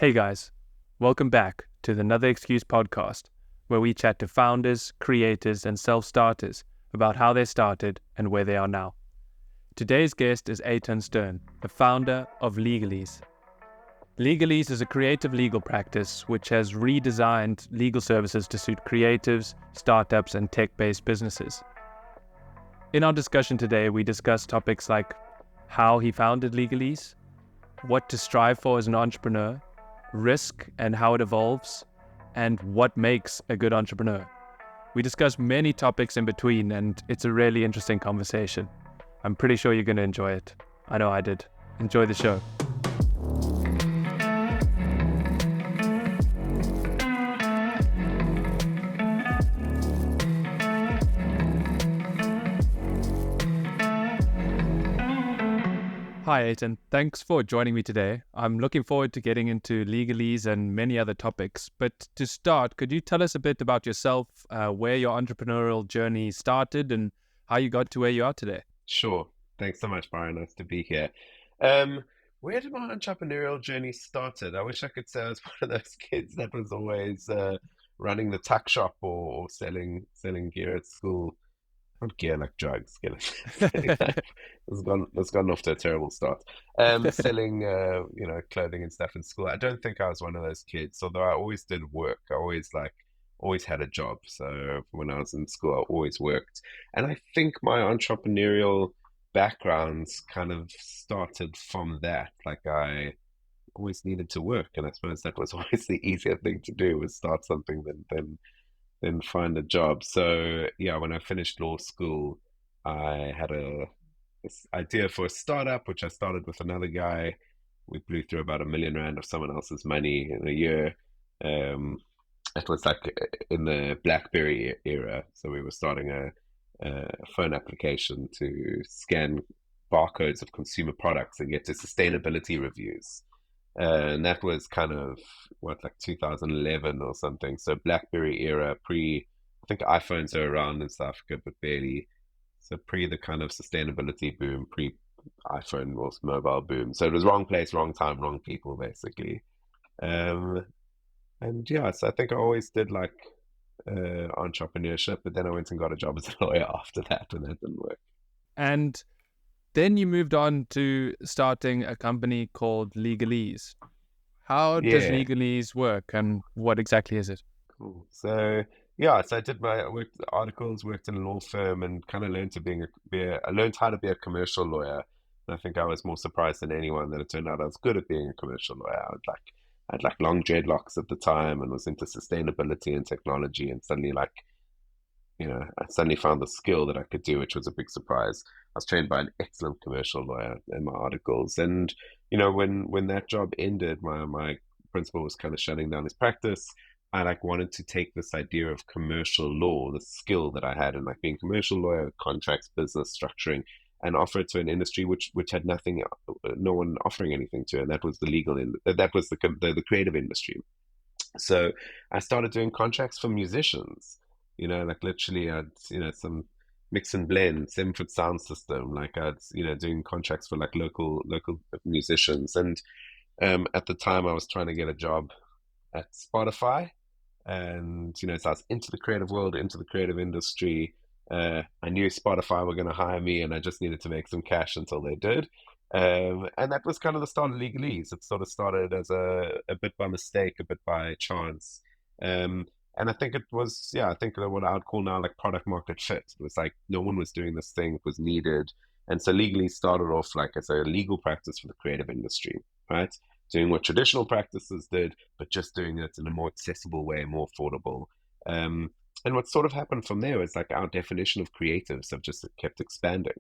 Hey guys, welcome back to the Another Excuse podcast, where we chat to founders, creators, and self-starters about how they started and where they are now. Today's guest is Eitan Stern, the founder of Legalese. Legalese is a creative legal practice which has redesigned legal services to suit creatives, startups, and tech-based businesses. In our discussion today, we discuss topics like how he founded Legalese, what to strive for as an entrepreneur, risk and how it evolves, and what makes a good entrepreneur. We discuss many topics in between, and it's a really interesting conversation. I'm pretty sure you're going to enjoy it. I know I did. Enjoy the show. Hi, Eitan. Thanks for joining me today. I'm looking forward to getting into Legalese and many other topics. But to start, could you tell us a bit about yourself, where your entrepreneurial journey started and how you got to where you are today? Sure. Thanks so much, Byron. Nice to be here. Um, where did my entrepreneurial journey started? I wish I could say I was one of those kids that was always running the tuck shop or selling gear at school. Not gear like drugs. Selling that. It's gone off to a terrible start. Selling clothing and stuff in school. I don't think I was one of those kids. Although I always did work. I always had a job. So when I was in school, I always worked. And I think my entrepreneurial backgrounds kind of started from that. Like I always needed to work, and I suppose that was always the easier thing to do was start something than find a job. So yeah, when I finished law school, I had this idea for a startup, which I started with another guy. We blew through about R1 million of someone else's money in a year. Um, it was like in the BlackBerry era, so we were starting a phone application to scan barcodes of consumer products and get to sustainability reviews. And that was kind of like 2011 or something. So BlackBerry era, I think iPhones are around in South Africa, but barely. So pre the kind of sustainability boom, pre iPhone was mobile boom. So it was wrong place, wrong time, wrong people, basically. Um, and yeah, so I think I always did like entrepreneurship, but then I went and got a job as a lawyer after that, and that didn't work. And then you moved on to starting a company called Legalese. How does Yeah, Legalese work and what exactly is it? cool. So yeah, so I worked articles, worked in a law firm, and kind of learned I learned how to be a commercial lawyer. And I think I was more surprised than anyone that it turned out I was good at being a commercial lawyer. I had like long dreadlocks at the time and was into sustainability and technology, and suddenly I suddenly found the skill that I could do, which was a big surprise. I was trained by an excellent commercial lawyer in my articles, and when that job ended, my principal was kind of shutting down his practice. I like wanted to take this idea of commercial law, the skill that I had in like being a commercial lawyer, contracts, business structuring, and offer it to an industry which had nothing, no one offering anything to, and that was the that was the creative industry. So I started doing contracts for musicians, like literally I'd, some mix and blend, 7-foot sound system. Like I'd, doing contracts for like local musicians. And at the time I was trying to get a job at Spotify. And, so I was into the creative world, into the creative industry. I knew Spotify were going to hire me, and I just needed to make some cash until they did. And that was kind of the start of Legalese. It sort of started as a bit by mistake, a bit by chance. And I think it was, yeah, I think what I would call now like product market fit. It was like no one was doing this thing, it was needed. And so Legalese started off like as a legal practice for the creative industry, right? Doing what traditional practices did, but just doing it in a more accessible way, more affordable. Um, and what sort of happened from there is like our definition of creatives have just kept expanding.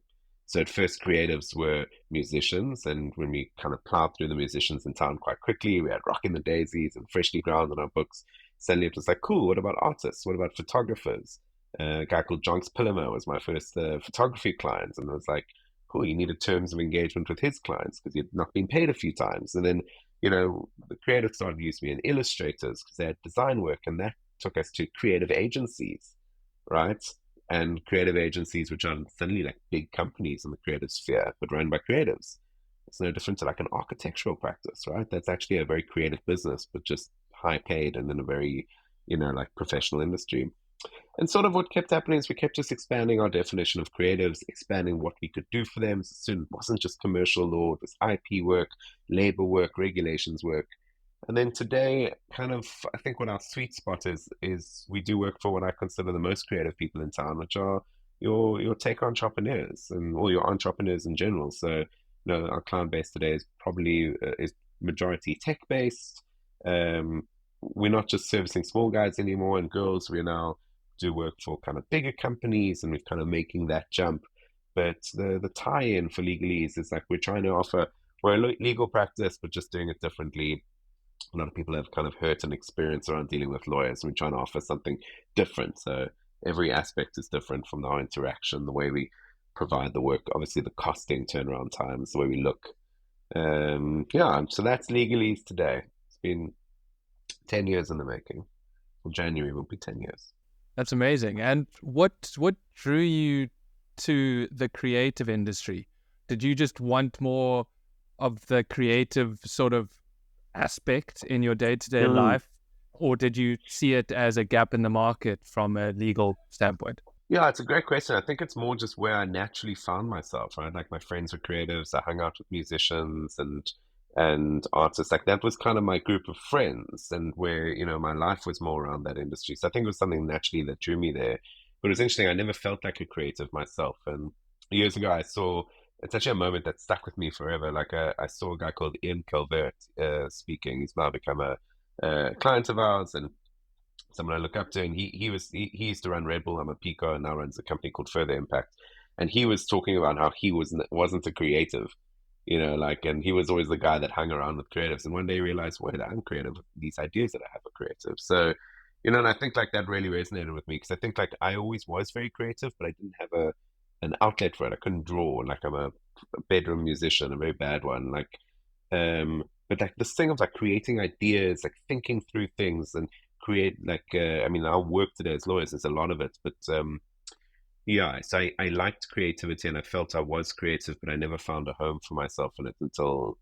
So at first, creatives were musicians, and when we kind of plowed through the musicians in town quite quickly, we had Rockin' the Daisies and Freshly Ground in our books. Suddenly it was like, cool, what about artists? What about photographers? A guy called Jonks Pillemer was my first photography client, and it was like, cool, he needed terms of engagement with his clients because he had not been paid a few times. And then, the creatives started using me in illustrators because they had design work, and that took us to creative agencies, right? And creative agencies, which are suddenly like big companies in the creative sphere, but run by creatives. It's no different to like an architectural practice, right? That's actually a very creative business, but just high paid and in a very, like professional industry. And sort of what kept happening is we kept just expanding our definition of creatives, expanding what we could do for them. So soon it wasn't just commercial law, it was IP work, labor work, regulations work. And then today, kind of, I think what our sweet spot is we do work for what I consider the most creative people in town, which are your tech entrepreneurs and all your entrepreneurs in general. So, our client base today is probably is majority tech based. We're not just servicing small guys anymore and girls. We now do work for kind of bigger companies, and we're kind of making that jump. But the tie-in for Legalese is like we're trying to offer we're a legal practice, but just doing it differently. A lot of people have kind of hurt and experience around dealing with lawyers, and we're trying to offer something different. So every aspect is different from our interaction, the way we provide the work, obviously the costing, turnaround times, the way we look. Yeah, so that's Legalese today. It's been 10 years in the making. Well, January will be 10 years. That's amazing. And what drew you to the creative industry? Did you just want more of the creative sort of aspect in your day-to-day life, or did you see it as a gap in the market from a legal standpoint? Yeah, it's a great question. I think it's more just where I naturally found myself, right? Like my friends were creatives. I hung out with musicians and artists. Like that was kind of my group of friends, and where, my life was more around that industry. So I think it was something naturally that drew me there. But it was interesting. I never felt like a creative myself. And years ago, it's actually a moment that stuck with me forever. Like I saw a guy called Ian Calvert speaking. He's now become a client of ours, and someone I look up to, and he used to run Red Bull. I'm a Pico, and now runs a company called Further Impact. And he was talking about how he wasn't a creative, and he was always the guy that hung around with creatives. And one day he realized, wait, I'm creative. These ideas that I have are creative. So, and I think like that really resonated with me, because I think like I always was very creative, but I didn't have an outlet for it. I couldn't draw. Like I'm a bedroom musician, a very bad one. But like this thing of like creating ideas, like thinking through things and create like our work today as lawyers is a lot of it, but yeah, so I liked creativity, and I felt I was creative, but I never found a home for myself in it until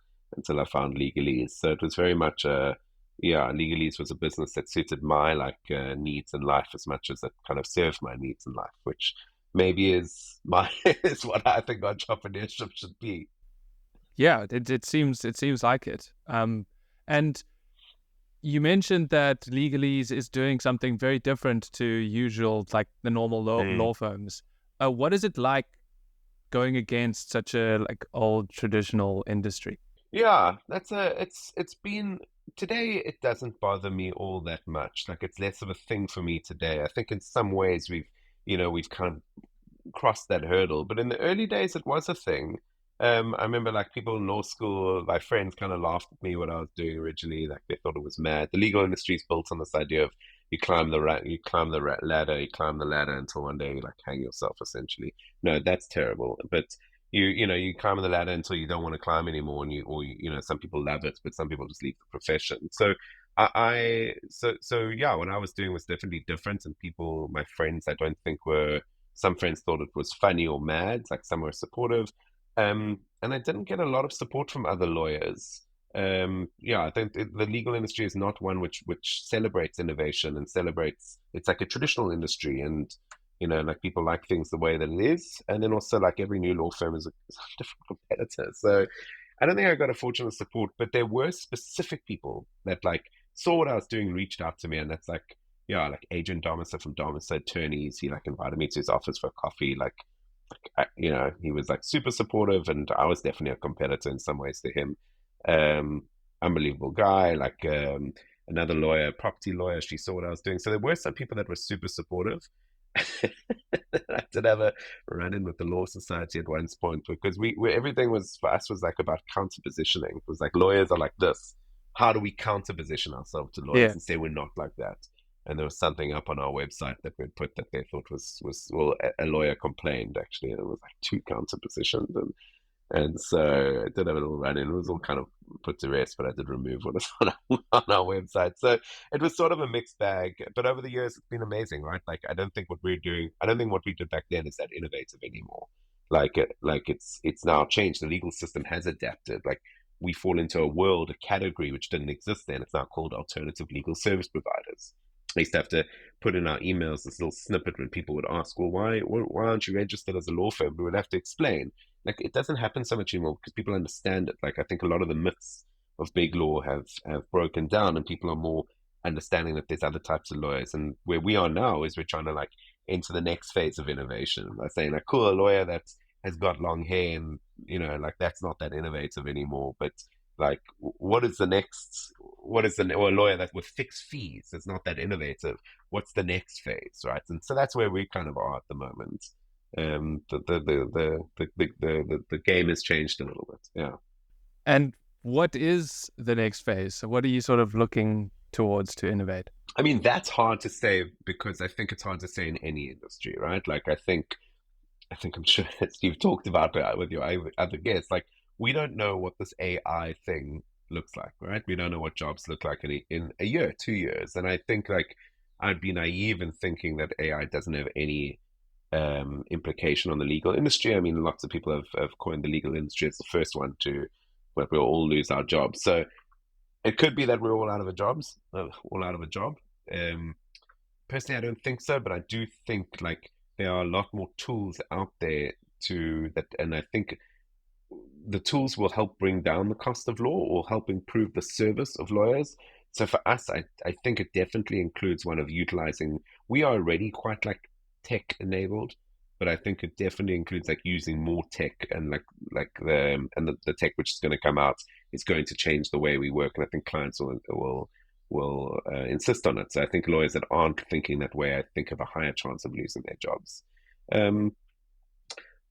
I found Legalese. So it was very much Legalese was a business that suited my needs in life as much as it kind of served my needs in life, which maybe is my is what I think entrepreneurship should be. Yeah, it seems like it. And you mentioned that Legalese is doing something very different to usual, like the normal law firms. What is it like going against such a old traditional industry? Yeah, it's been today. It doesn't bother me all that much. Like it's less of a thing for me today. I think in some ways we've kind of crossed that hurdle. But in the early days, it was a thing. I remember like people in law school, my friends kind of laughed at me what I was doing originally. Like they thought it was mad. The legal industry is built on this idea of ladder, you climb the ladder until one day you like hang yourself. Essentially, no, that's terrible. But you climb the ladder until you don't want to climb anymore, and some people love it, but some people just leave the profession. So so yeah, what I was doing was definitely different, and my friends, I don't think were. Some friends thought it was funny or mad, like some were supportive. And I didn't get a lot of support from other lawyers. Yeah, I think the legal industry is not one which celebrates innovation and celebrates. It's like a traditional industry, and like people like things the way that it is. And then also like every new law firm is a different competitor. So I don't think I got a fortunate support, but there were specific people that like saw what I was doing, reached out to me, and that's like yeah, like Adrian Domisa from Domisa Attorneys. He like invited me to his office for coffee. He was like super supportive, and I was definitely a competitor in some ways to him. Unbelievable guy. Another lawyer, property lawyer, she saw what I was doing. So there were some people that were super supportive. I did have a run in with the Law Society at one point, because everything was for us was like about counter positioning. It was like lawyers are like this. How do we counter position ourselves to lawyers Yeah. and say we're not like that? And there was something up on our website that we'd put that they thought was well, a lawyer complained actually, and it was like too counter positioned, and so I did have a little run in. It was all kind of put to rest, but I did remove what was on our website. So it was sort of a mixed bag. But over the years, it's been amazing, right? Like I don't think what we did back then is that innovative anymore. like it's now changed. The legal system has adapted. Like we fall into a world, a category which didn't exist then. It's now called alternative legal service providers. I used to have to put in our emails this little snippet when people would ask, well, why aren't you registered as a law firm? We would have to explain. Like it doesn't happen so much anymore because people understand it. Like I think a lot of the myths of big law have broken down, and people are more understanding that there's other types of lawyers. And where we are now is we're trying to like into the next phase of innovation by saying like, cool, a lawyer that has got long hair and like that's not that innovative anymore. But like, what is the next? What is or a lawyer that with fixed fees? It's not that innovative. What's the next phase, right? And so that's where we kind of are at the moment. The game has changed a little bit. Yeah. And what is the next phase? So what are you sort of looking towards to innovate? I mean, that's hard to say because I think it's hard to say in any industry, right? Like, I think I'm sure that Steve talked about that with your other guests. Like, we don't know what this AI thing looks like, right? We don't know what jobs look like in a year, 2 years. And I think like I'd be naive in thinking that AI doesn't have any implication on the legal industry. I mean, lots of people have coined the legal industry as the first one to where we'll all lose our jobs. So it could be that we're all out of all out of a job. Um, Personally, I don't think so, but I do think like there are a lot more tools out there to that, and I think the tools will help bring down the cost of law or help improve the service of lawyers. So for us, I think it definitely includes one of utilizing. We are already quite like tech enabled, but I think it definitely includes like using more tech and like the tech which is going to come out is going to change the way we work, and I think clients will insist on it. So I think lawyers that aren't thinking that way, I think have a higher chance of losing their jobs. Um,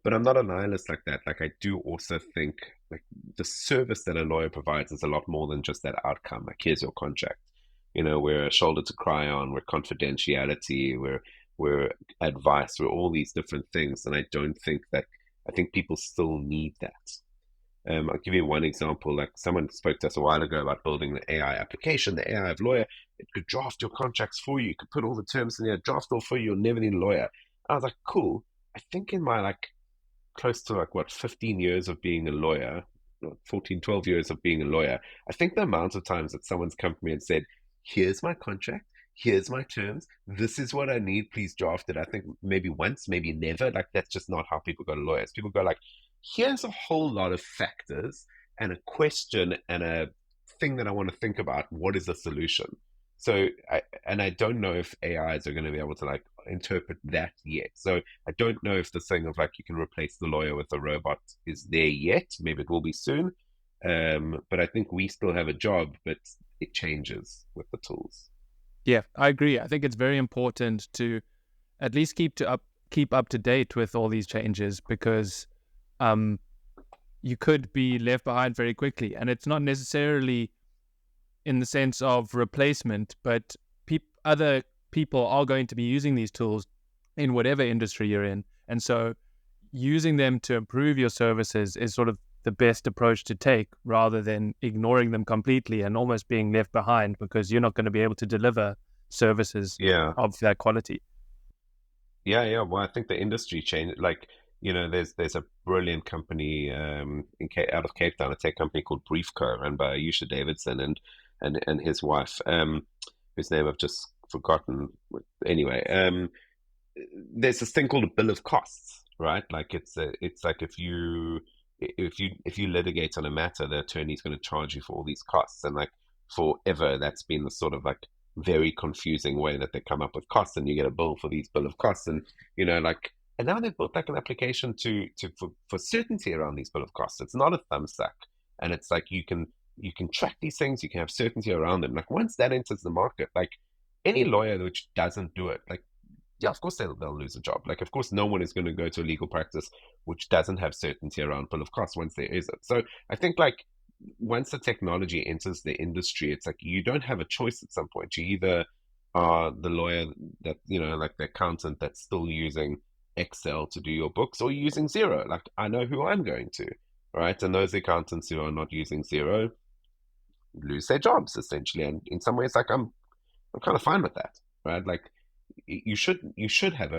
but I'm not a nihilist like that. Like I do also think like the service that a lawyer provides is a lot more than just that outcome. Like here's your contract. We're a shoulder to cry on, we're confidentiality, we're advice, we're all these different things. And I think people still need that. I'll give you one example. Like someone spoke to us a while ago about building the AI application, the AI of lawyer. It could draft your contracts for you. You could put all the terms in there, draft all for you. You'll never need a lawyer. I was like, cool. I think in my like close to like what 15 years of being a lawyer, 14, 12 years of being a lawyer, I think the amount of times that someone's come to me and said, here's my contract, here's my terms, this is what I need, please draft it. I think maybe once, maybe never. Like that's just not how people go to lawyers. People go like, here's a whole lot of factors and a question and a thing that I want to think about. What is the solution? So I don't know if AIs are going to be able to like interpret that yet. So I don't know if the thing of like you can replace the lawyer with a robot is there yet. Maybe it will be soon. But I think we still have a job, but it changes with the tools. Yeah, I agree. I think it's very important to at least keep up to date with all these changes because you could be left behind very quickly. And it's not necessarily in the sense of replacement, but other people are going to be using these tools in whatever industry you're in. And so using them to improve your services is sort of the best approach to take rather than ignoring them completely and almost being left behind because you're not going to be able to deliver services Yeah. of that quality. Yeah. Well, I think the industry changed. Like, there's a brilliant company out of Cape Town, a tech company called Briefco, run by Yusha Davidson and his wife, whose name I've just forgotten. Anyway, there's this thing called a bill of costs, right? Like it's like if you litigate on a matter, the attorney's going to charge you for all these costs, and like forever, that's been the sort of like very confusing way that they come up with costs, and you get a bill for these bill of costs, and like, and now they've built like an application for certainty around these bill of costs. It's not a thumbsuck, and it's like you can track these things, you can have certainty around them. Like once that enters the market, like any lawyer which doesn't do it, like yeah, of course they'll lose a job. Like, of course, no one is going to go to a legal practice which doesn't have certainty around bill of costs once there is it. So I think like once the technology enters the industry, it's like you don't have a choice at some point. You either are the lawyer that, like the accountant that's still using Excel to do your books, or you're using Zero. Like I know who I'm going to, right? And those accountants who are not using Zero lose their jobs essentially. And in some ways, like I'm kind of fine with that, right? Like you should have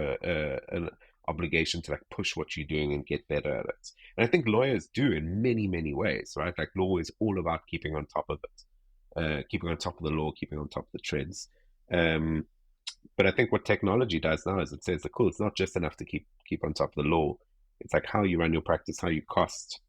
obligation to like push what you're doing and get better at it. And I think lawyers do in many, many ways, right? Like law is all about keeping on top of it, keeping on top of the law, keeping on top of the trends. Um, but I think what technology does now is it says, cool, it's not just enough to keep on top of the law. It's like how you run your practice, how you cost,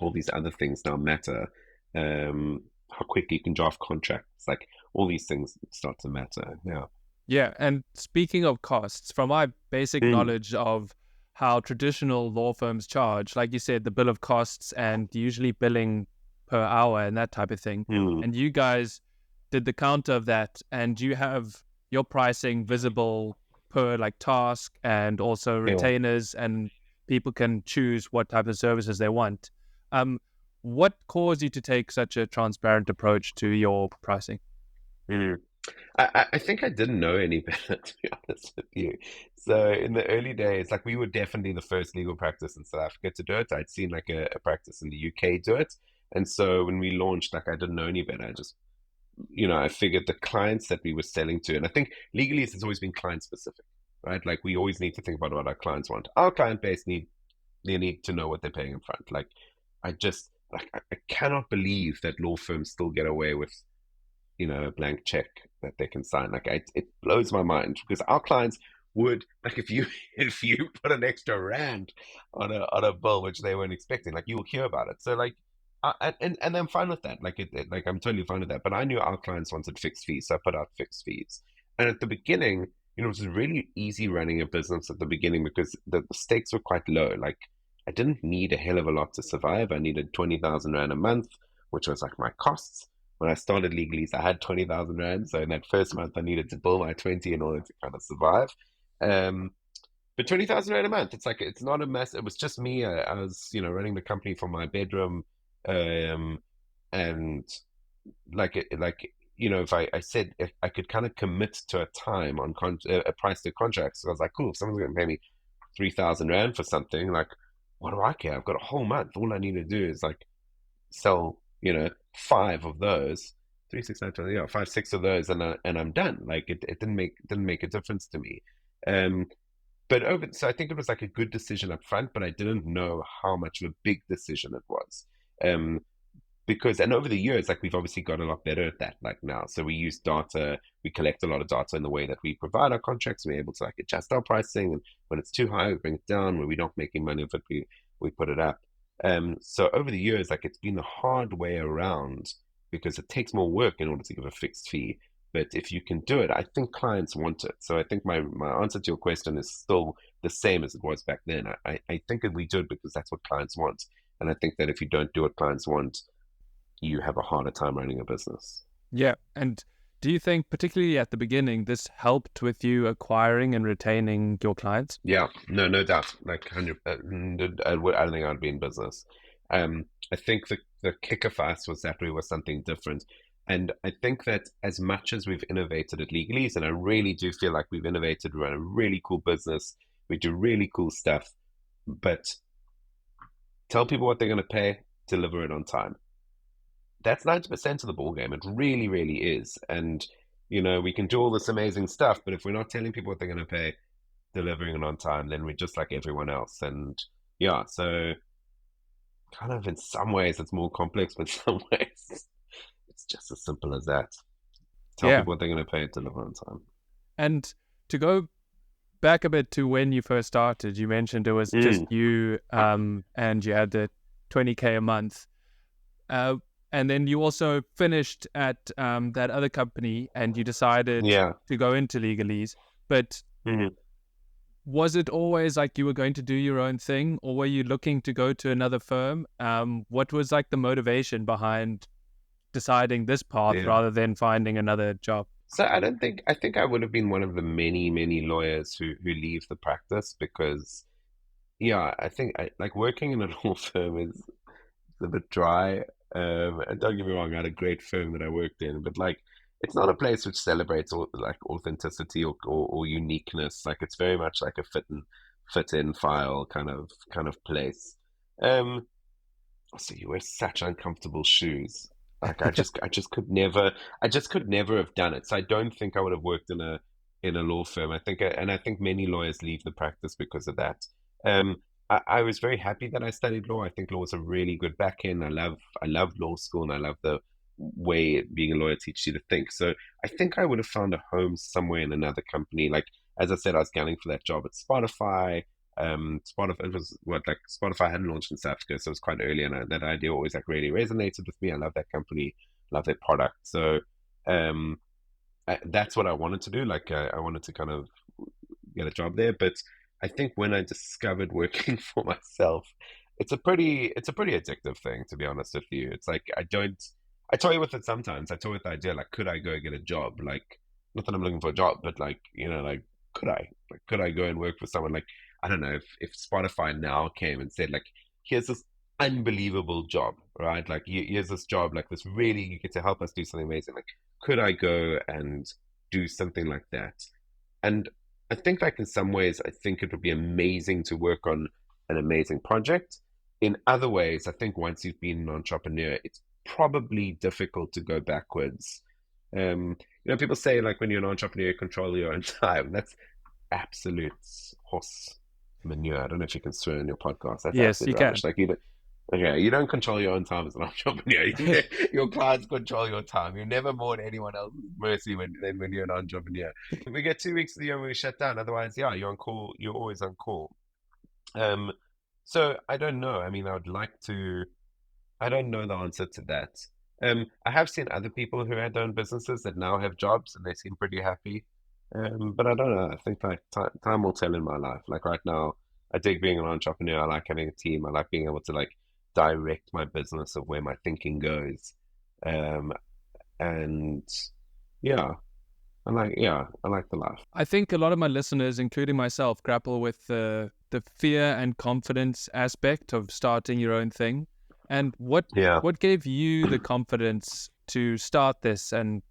all these other things now matter. How quickly you can draft contracts, like all these things start to matter. Yeah. Yeah, and speaking of costs, from my basic Mm. knowledge of how traditional law firms charge, like you said, the bill of costs and usually billing per hour and that type of thing. Mm. And you guys did the counter of that, and you have your pricing visible per like task and also Yeah. retainers, and people can choose what type of services they want. Um, what caused you to take such a transparent approach to your pricing? Mm. I think I didn't know any better, to be honest with you. So in the early days, like we were definitely the first legal practice in South Africa to do it. I'd seen like a practice in the UK do it. And so when we launched, like I didn't know any better. I just, I figured the clients that we were selling to, and I think Legalese has always been client specific, right? Like we always need to think about what our clients want. Our client base they need to know what they're paying in front. Like I cannot believe that law firms still get away with a blank check that they can sign. It blows my mind because our clients would like if you if you put an extra rand on a bill which they weren't expecting, like you'll hear about it. So like, and I'm fine with that. Like I'm totally fine with that. But I knew our clients wanted fixed fees, so I put out fixed fees. And at the beginning, it was really easy running a business at the beginning because the stakes were quite low. Like I didn't need a hell of a lot to survive. I needed 20,000 rand a month, which was like my costs when I started Legalese, I had 20,000 rand. So in that first month, I needed to bill my 20 in order to kind of survive. Um, but 20,000 rand a month, it's like, it's not a mess. It was just me. I was, running the company from my bedroom. Um, and if I said if I could kind of commit to a time on a price to contract, so I was like, cool, if someone's going to pay me 3,000 rand for something, like, what do I care? I've got a whole month. All I need to do is like sell, five of those, three, six, nine, 20, yeah, five, six of those, and I'm done. Like it didn't make a difference to me. Um, so I think it was like a good decision up front, but I didn't know how much of a big decision it was. Um, because and over the years, like we've obviously got a lot better at that like now, so we use data, we collect a lot of data in the way that we provide our contracts. We're able to like adjust our pricing, and when it's too high we bring it down. When we're not making money of it, we put it up. So over the years, like it's been the hard way around because it takes more work in order to give a fixed fee, but if you can do it, I think clients want it. So I think my answer to your question is still the same as it was back then. I think that we do it because that's what clients want, and I think that if you don't do what clients want, you have a harder time running a business. Yeah. And do you think, particularly at the beginning, this helped with you acquiring and retaining your clients? Yeah, no doubt. Like 100, I don't think I'd be in business. I think the kicker for us was that we were something different. And I think that as much as we've innovated at Legalese, and I really do feel like we've innovated, we run a really cool business, we do really cool stuff, but tell people what they're going to pay, deliver it on time. That's 90% of the ball game. It really, really is. And we can do all this amazing stuff, but if we're not telling people what they're going to pay, delivering it on time, then we're just like everyone else. And yeah, so kind of in some ways it's more complex, but in some ways it's just as simple as that. Tell Yeah. people what they're going to pay, deliver on time. And to go back a bit to when you first started, you mentioned it was just Mm. you and you had the 20K a month. And then you also finished at that other company and you decided Yeah. to go into Legalese. But Mhm. was it always like you were going to do your own thing, or were you looking to go to another firm? What was like the motivation behind deciding this path Yeah. rather than finding another job? So I think I would have been one of the many, many lawyers who leave the practice because yeah, I think like working in a law firm is a bit dry. And don't get me wrong, I had a great firm that I worked in, but like it's not a place which celebrates like authenticity or uniqueness. Like it's very much like a fit in file kind of place. Um, so you wear such uncomfortable shoes. Like I just could never have done it. So I don't think I would have worked in in a law firm. And I think many lawyers leave the practice because of that. Um, I was very happy that I studied law. I think law is a really good back end. I love law school, and I love the way being a lawyer teaches you to think. So I think I would have found a home somewhere in another company. Like as I said, I was gunning for that job at Spotify. Spotify, it was what, like Spotify hadn't launched in South Africa, so it was quite early, and that idea always like really resonated with me. I love that company, love their product. So um, that's what I wanted to do. Like I wanted to kind of get a job there. But I think when I discovered working for myself, it's a pretty addictive thing, to be honest with you. It's like I toy with it sometimes. I toy with the idea like, could I go get a job? Like, not that I'm looking for a job, but like, like could I go and work for someone like, I don't know, if Spotify now came and said like, here's this unbelievable job, right? Like here's this job, like this really, you get to help us do something amazing. Like, could I go and do something like that? And I think like in some ways, I think it would be amazing to work on an amazing project. In other ways, I think once you've been an entrepreneur, it's probably difficult to go backwards. People say like when you're an entrepreneur, you control your own time. That's absolute horse manure. I don't know if you can swear in your podcast. That's Yes, absolute you can. rubbish. Like you don't control your own time as an entrepreneur. Your clients control your time. You're never more at anyone else's mercy than when you're an entrepreneur. We get 2 weeks of the year when we shut down. Otherwise, yeah, you're on call. You're always on call. Um, so I don't know. I mean, I would like to. I don't know the answer to that. I have seen other people who had their own businesses that now have jobs and they seem pretty happy. But I don't know. I think like time will tell in my life. Like right now, I dig being an entrepreneur. I like having a team. I like being able to like direct my business of where my thinking goes. Um, and yeah, I like the life. I think a lot of my listeners, including myself, grapple with the fear and confidence aspect of starting your own thing. And Yeah. what gave you the confidence to start this and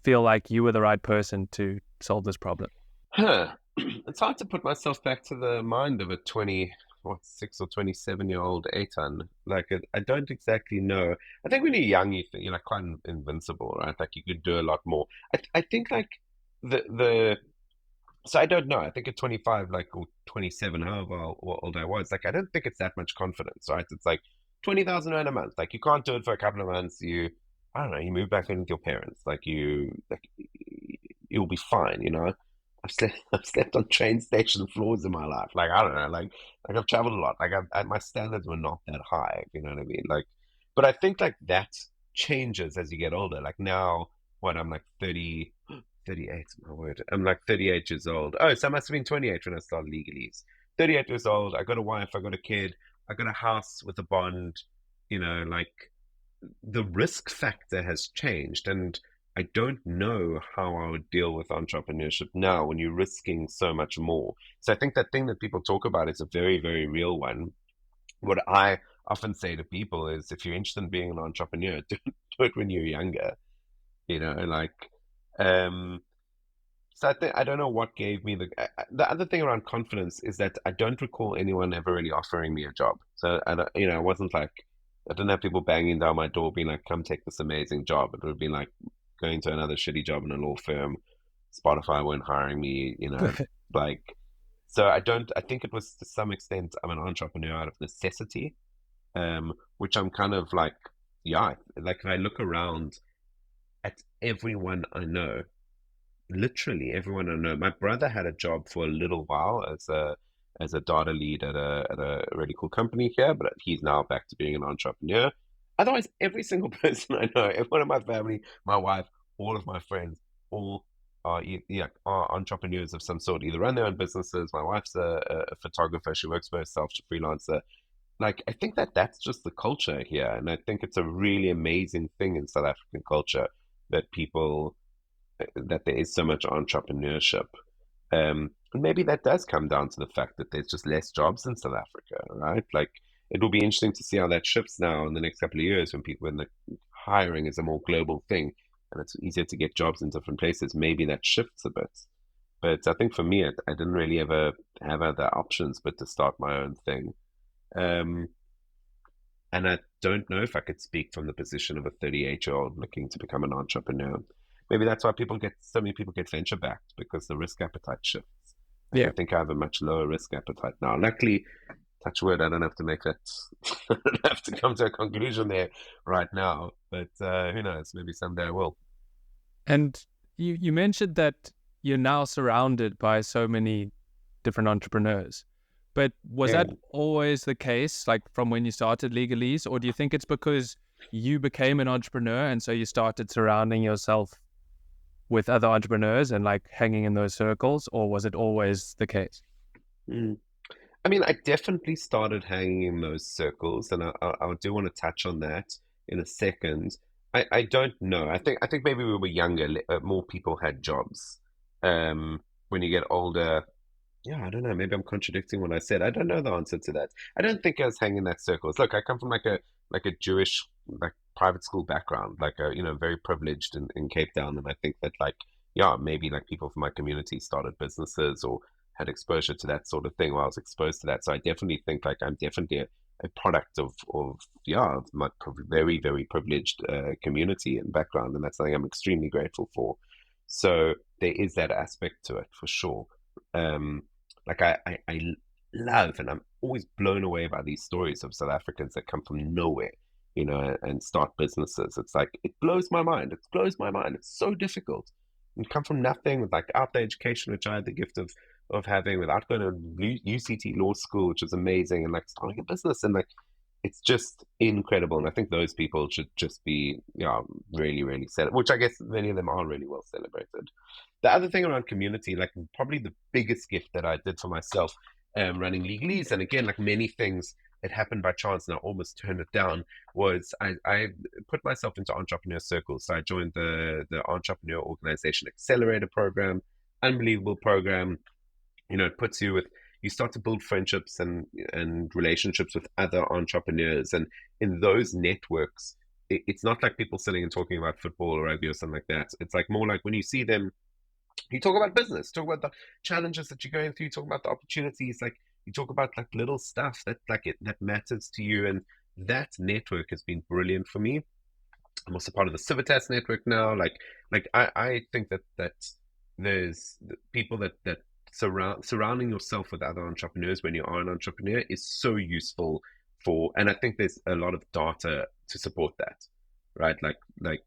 feel like you were the right person to solve this problem? Huh. It's hard to put myself back to the mind of a 26 or 27-year-old Eitan. Like, I don't exactly know. I think when you're young, you're like quite invincible, right? Like, you could do a lot more. I think like the so I don't know. I think at 25, like, or 27, however old I was, like, I don't think it's that much confidence, right? It's like 20,000 rand a month. Like, you can't do it for a couple of months. I don't know, you move back in with your parents. You'll be fine, you know? I've slept on train station floors in my life. Like, I don't know, like I've traveled a lot. Like, my standards were not that high, if you know what I mean? Like, but I think, like, that changes as you get older. Like, now, I'm like 30, 38, my word. I'm like 38 years old. Oh, so I must have been 28 when I started Legalese. 38 years old. I got a wife. I got a kid. I got a house with a bond. Like the risk factor has changed. And I don't know how I would deal with entrepreneurship now when you're risking so much more. So I think that thing that people talk about is a very, very real one. What I often say to people is if you're interested in being an entrepreneur, do it when you're younger. Like um so I don't know what gave me the other thing around confidence is that I don't recall anyone ever really offering me a job. So I wasn't like I didn't have people banging down my door being like, "Come take this amazing job." It would have been like going to another shitty job in a law firm. Spotify weren't hiring me. Like so I don't. I think it was to some extent I'm an entrepreneur out of necessity, which I'm kind of like, yeah. Like if I look around at everyone I know, literally everyone I know. My brother had a job for a little while as a data lead at a really cool company here, but he's now back to being an entrepreneur. Otherwise, every single person I know, everyone in my family, my wife, all of my friends, all are entrepreneurs of some sort. Either run their own businesses. My wife's a photographer; she works for herself, she's a freelancer. Like I think that's just the culture here, and I think it's a really amazing thing in South African culture that people that there is so much entrepreneurship. And maybe that does come down to the fact that there's just less jobs in South Africa, right? Like it will be interesting to see how that shifts now in the next couple of years when the hiring is a more global thing and it's easier to get jobs in different places. Maybe that shifts a bit. But I think for me, I didn't really ever have other options but to start my own thing. Um, and I don't know if I could speak from the position of a 38-year-old looking to become an entrepreneur. maybe that's why so many people get venture backed, because the risk appetite shifts. Like, I Yeah. think I have a much lower risk appetite now. Luckily, touch wood, I don't have to make that. I don't have to come to a conclusion there right now. But who knows? Maybe someday I will. And you mentioned that you're now surrounded by so many different entrepreneurs. But was Yeah. that always the case, like from when you started Legalese? Or do you think it's because you became an entrepreneur and so you started surrounding yourself with other entrepreneurs and like hanging in those circles? Or was it always the case? Mm. I mean, I definitely started hanging in those circles, and I do want to touch on that in a second. I don't know. I think maybe we were younger, more people had jobs. When you get older, yeah, I don't know. Maybe I'm contradicting what I said. I don't know the answer to that. I don't think I was hanging in that circles. Look, I come from like a Jewish like private school background, like a very privileged in Cape Town, and I think that like yeah, maybe like people from my community started businesses or had exposure to that sort of thing while I was exposed to that. So I definitely think like I'm definitely a product of yeah of my very very privileged community and background, and that's something I'm extremely grateful for. So there is that aspect to it for sure. Um, like I love, and I'm always blown away by these stories of South Africans that come from nowhere, and start businesses. It's like it blows my mind. It blows my mind. It's so difficult. And come from nothing without the education which I had the gift of having, without going to UCT law school, which was amazing, and like starting a business, and like it's just incredible. And I think those people should just be really really celebrated, which I guess many of them are really well celebrated. The other thing around community, like probably the biggest gift that I did for myself, running Legalese, and again, like many things, it happened by chance, and I almost turned it down. Was I put myself into entrepreneur circles? So I joined the Entrepreneur Organization Accelerator program, unbelievable program. It puts you with you start to build friendships and relationships with other entrepreneurs, and in those networks, it's not like people sitting and talking about football or rugby or something like that. It's like more like when you see them, you talk about business, talk about the challenges that you're going through, you talk about the opportunities, like you talk about like little stuff that matters to you, and that network has been brilliant for me. I'm also part of the Civitas network now. I think that there's people that surrounding yourself with other entrepreneurs when you are an entrepreneur is so useful and I think there's a lot of data to support that, right? Like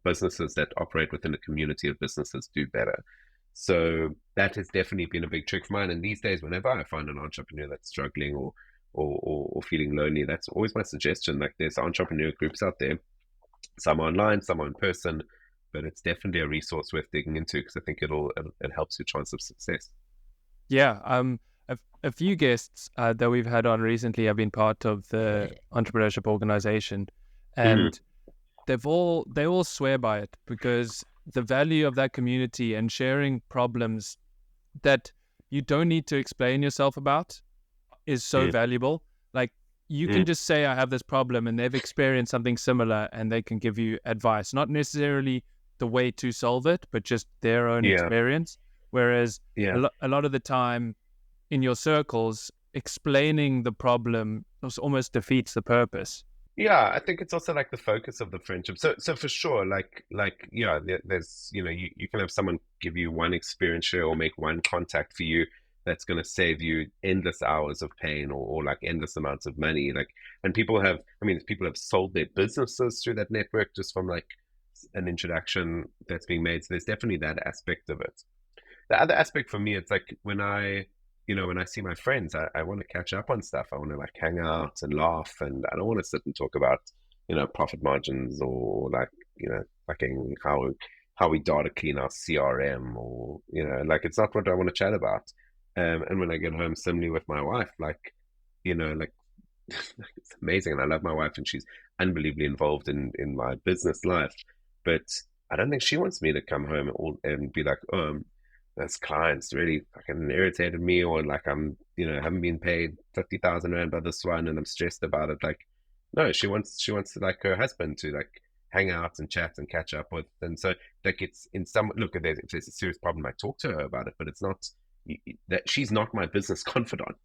businesses that operate within a community of businesses do better. So that has definitely been a big trick for mine. And these days, whenever I find an entrepreneur that's struggling or feeling lonely, that's always my suggestion. Like there's entrepreneur groups out there, some online, some in person, but it's definitely a resource worth digging into because I think it helps your chance of success. Yeah. A few guests that we've had on recently have been part of the entrepreneurship organization, Mm, and they all swear by it because the value of that community and sharing problems that you don't need to explain yourself about is so yeah, valuable. Like you can mm, just say, I have this problem, and they've experienced something similar and they can give you advice, not necessarily the way to solve it, but just their own yeah, experience. Whereas yeah. a lot of the time in your circles, explaining the problem almost defeats the purpose. Yeah, I think it's also like the focus of the friendship. So for sure, yeah, there's you can have someone give you one experience share or make one contact for you that's going to save you endless hours of pain or like endless amounts of money. Like, and people have sold their businesses through that network just from like an introduction that's being made. So there's definitely that aspect of it. The other aspect for me, it's like when I see my friends, I want to catch up on stuff. I want to like hang out and laugh, and I don't want to sit and talk about profit margins or like fucking how we data clean our CRM or like it's not what I want to chat about. And when I get home, similarly with my wife, like it's amazing, and I love my wife, and she's unbelievably involved in my business life. But I don't think she wants me to come home and be like, this client's really fucking irritated me, or like I'm, haven't been paid 50,000 rand by this one, and I'm stressed about it. Like, no, she wants like her husband to like hang out and chat and catch up with, and so like it's in some look if there's a serious problem, I talk to her about it, but it's not that she's not my business confidant.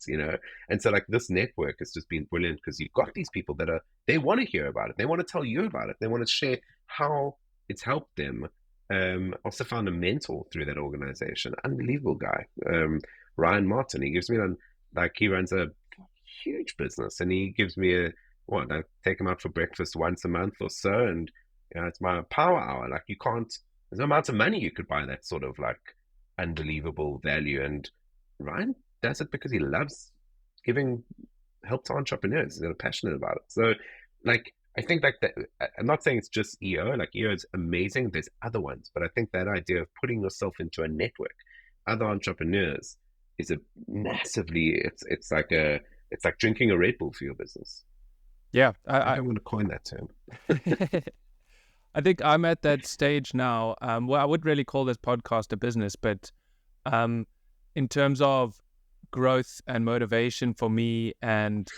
And so like this network has just been brilliant because you've got these people they want to hear about it. They want to tell you about it. They want to share how it's helped them. Also found a mentor through that organization. Unbelievable guy. Ryan Martin. He gives me he runs a huge business, and he gives me I take him out for breakfast once a month or so, and it's my power hour. Like, you can't, there's no amount of money you could buy that sort of like unbelievable value. And Ryan does it because he loves giving help to entrepreneurs. They're passionate about it. So, like, I think like that. I'm not saying it's just EO. Like, EO is amazing. There's other ones, but I think that idea of putting yourself into a network, other entrepreneurs, is a massively. It's like drinking a Red Bull for your business. Yeah, I don't want to coin that term. I think I'm at that stage now. Well, I wouldn't really call this podcast a business, but in terms of growth and motivation for me and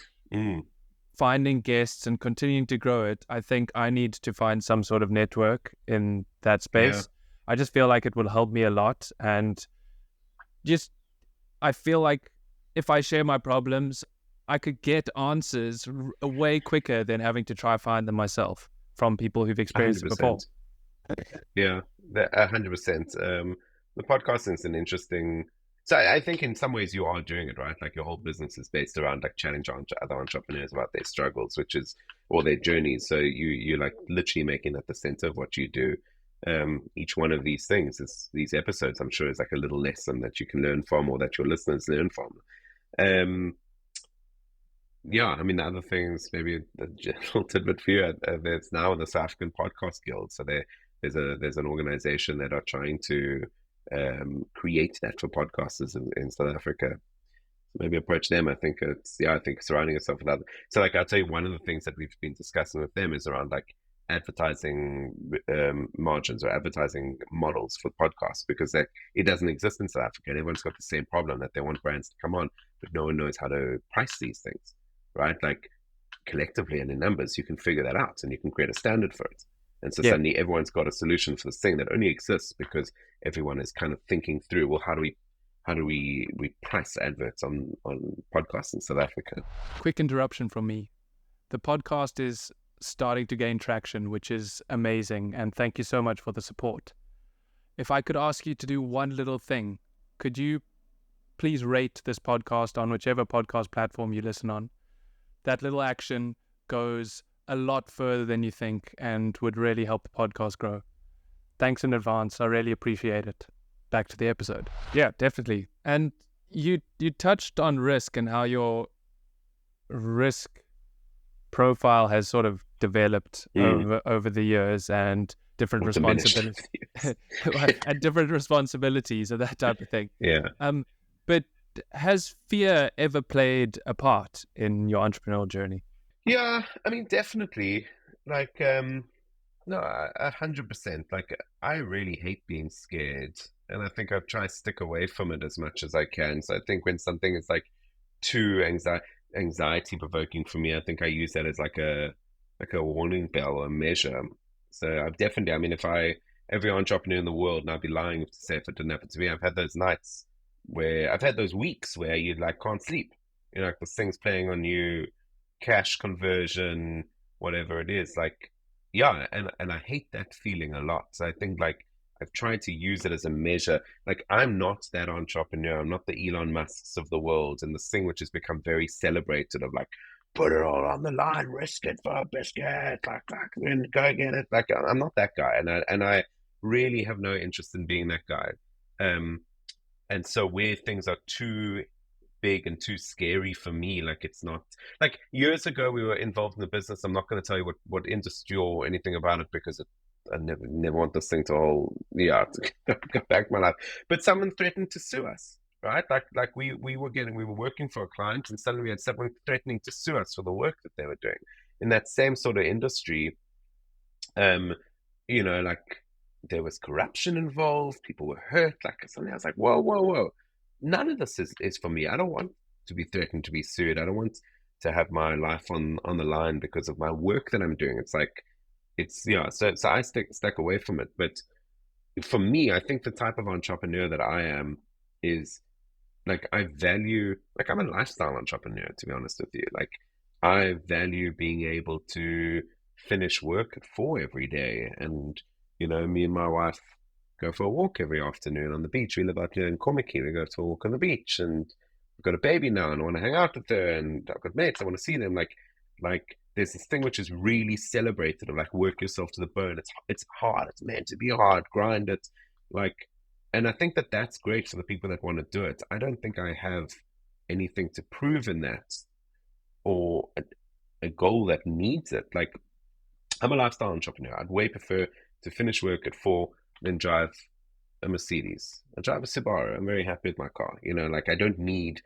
finding guests and continuing to grow it, I think I need to find some sort of network in that space. Yeah. I just feel like it will help me a lot. And I feel like if I share my problems, I could get answers way quicker than having to try find them myself from people who've experienced 100%. It before. Yeah, 100%. The podcasting is an interesting. So I think in some ways you are doing it, right? Like, your whole business is based around like challenging other entrepreneurs about their struggles, or their journeys. So you're like literally making that the center of what you do. Each one of these episodes, I'm sure, is like a little lesson that you can learn from, or that your listeners learn from. Yeah, I mean, the other things, maybe a general tidbit for you, there's now the South African Podcast Guild. So there's an organization that are trying to create that for podcasters in South Africa. So maybe approach them. I think surrounding yourself with other. So, like, I'll tell you, one of the things that we've been discussing with them is around like advertising margins or advertising models for podcasts, because it doesn't exist in South Africa, and everyone's got the same problem, that they want brands to come on, but no one knows how to price these things. Right? Like, collectively and in numbers, you can figure that out, and you can create a standard for it. And so suddenly everyone's got a solution for this thing that only exists because everyone is kind of thinking through, well, how do we price adverts on podcasts in South Africa? Quick interruption from me. The podcast is starting to gain traction, which is amazing. And thank you so much for the support. If I could ask you to do one little thing, could you please rate this podcast on whichever podcast platform you listen on? That little action goes a lot further than you think and would really help the podcast grow. Thanks in advance. I really appreciate it. Back to the episode. Yeah, definitely. And you touched on risk and how your risk profile has sort of developed over the years, and different responsibilities and different responsibilities and that type of thing. Yeah. But has fear ever played a part in your entrepreneurial journey? Yeah, I mean, definitely. Like, no, 100%. Like, I really hate being scared, and I think I've tried to stick away from it as much as I can. So I think when something is like too anxiety provoking for me, I think I use that as like a warning bell, a measure. So I've definitely, I mean, every entrepreneur in the world, and I'd be lying to say if it didn't happen to me, I've had those nights where I've had those weeks where you like can't sleep. You know, like this thing's playing on you, cash conversion, whatever it is. Like, yeah, and I hate that feeling a lot. So I think like I've tried to use it as a measure. Like, I'm not that entrepreneur. I'm not the Elon Musks of the world, and this thing which has become very celebrated of like, put it all on the line, risk it for a biscuit, like, and go get it. Like, I'm not that guy, and I really have no interest in being that guy. And so where things are too big and too scary for me, like, it's not like years ago we were involved in the business. I'm not going to tell you what industry or anything about it, because I never want this thing to go back my life. But someone threatened to sue us, right? Like we were working for a client, and suddenly we had someone threatening to sue us for the work that they were doing in that same sort of industry. You know, like, there was corruption involved, people were hurt, like, suddenly I was like, whoa, none of this is for me. I don't want to be threatened to be sued. I don't want to have my life on the line because of my work that I'm doing. It's like, so I stuck away from it. But for me, I think the type of entrepreneur that I am is, like, I value, like, I'm a lifestyle entrepreneur, to be honest with you. Like, I value being able to finish work at 4 every day. And, you know, me and my wife go for a walk every afternoon on the beach. We live out here in Komiki. We go to a walk on the beach, and I've got a baby now, and I want to hang out with her, and I've got mates. I want to see them. Like there's this thing which is really celebrated of like work yourself to the bone. It's hard. It's meant to be hard. Grind it, like. And I think that that's great for the people that want to do it. I don't think I have anything to prove in that, or a goal that needs it. Like, I'm a lifestyle entrepreneur. I'd way prefer to finish work at 4 than drive a Mercedes. I drive a Subaru. I'm very happy with my car. Like I don't need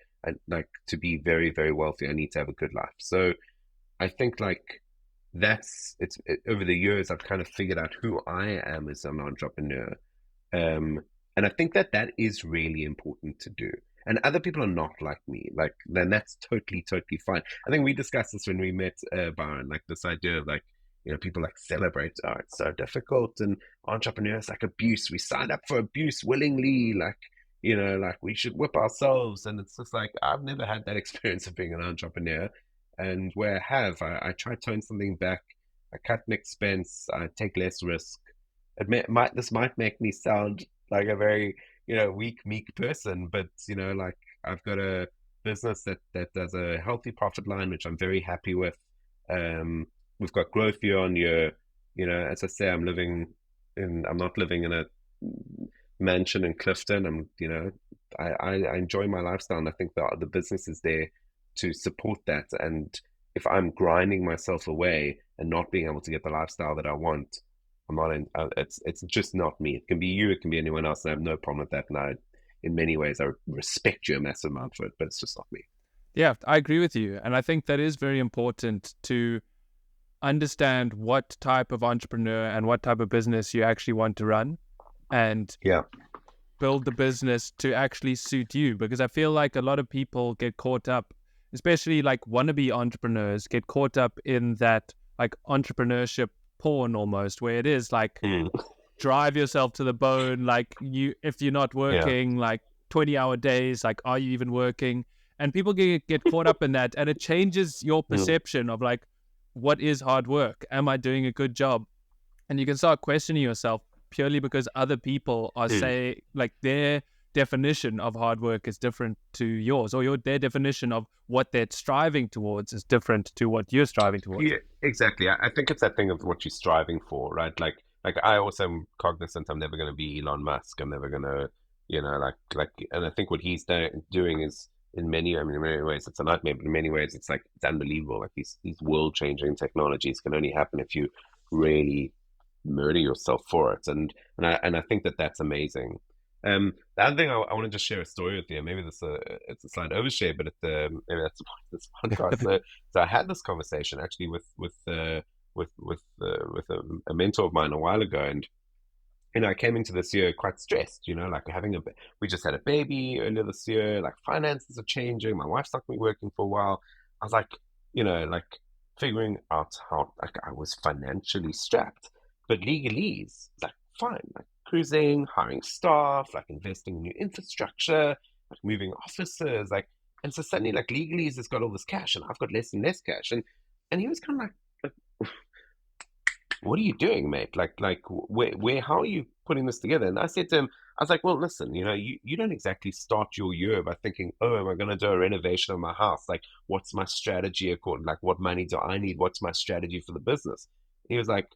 like to be very, very wealthy. I need to have a good life. So I think like over the years I've kind of figured out who I am as an entrepreneur. And I think that is really important to do. And other people are not like me. Like, then that's totally, totally fine. I think we discussed this when we met, Byron, like this idea of like, people like celebrate, oh, it's so difficult. And entrepreneurs like abuse. We sign up for abuse willingly. Like, like we should whip ourselves. And it's just like, I've never had that experience of being an entrepreneur. And where I have, I try to tone something back. I cut an expense. I take less risk. This might make me sound like a very weak, meek person, but like I've got a business that does a healthy profit line, which I'm very happy with. We've got growth year on year. As I say, I'm not living in a mansion in Clifton. I enjoy my lifestyle, and I think the business is there to support that. And if I'm grinding myself away and not being able to get the lifestyle that I want, I'm not in. It's just not me. It can be you. It can be anyone else. And I have no problem with that. And in many ways, I respect you a massive amount for it. But it's just not me. Yeah, I agree with you, and I think that is very important to understand what type of entrepreneur and what type of business you actually want to run, and build the business to actually suit you. Because I feel like a lot of people get caught up, especially like wannabe entrepreneurs, get caught up in that like entrepreneurship porn almost, where it is like drive yourself to the bone, like if you're not working like 20-hour days, like are you even working? And people get caught up in that, and it changes your perception of like, what is hard work? Am I doing a good job? And you can start questioning yourself purely because other people are saying like their definition of hard work is different to yours, or their definition of what they're striving towards is different to what you're striving towards. Yeah, exactly. I think it's that thing of what you're striving for, right? Like I also am cognizant I'm never going to be Elon Musk. I'm never going to, and I think what he's doing is in many ways it's a nightmare, but in many ways it's unbelievable. Like these world changing technologies can only happen if you really murder yourself for it, and I think that's amazing. The other thing I want to just share a story with you. Maybe it's a slight overshare, but maybe that's the point of this podcast. So I had this conversation actually with a mentor of mine a while ago, and I came into this year quite stressed. Like we just had a baby earlier this year. Like finances are changing. My wife's not been working for a while. I was like, like figuring out how I was financially strapped, but Legalese, like fine, like cruising, hiring staff, like investing in new infrastructure, like moving offices, and so suddenly like Legalese has got all this cash and I've got less and less cash. And he was kind of like, what are you doing, mate? Like where how are you putting this together? And I said to him, I was like, well, listen, you don't exactly start your year by thinking, oh, am I going to do a renovation of my house? Like, what's my strategy according, like, what money do I need? What's my strategy for the business? He was like,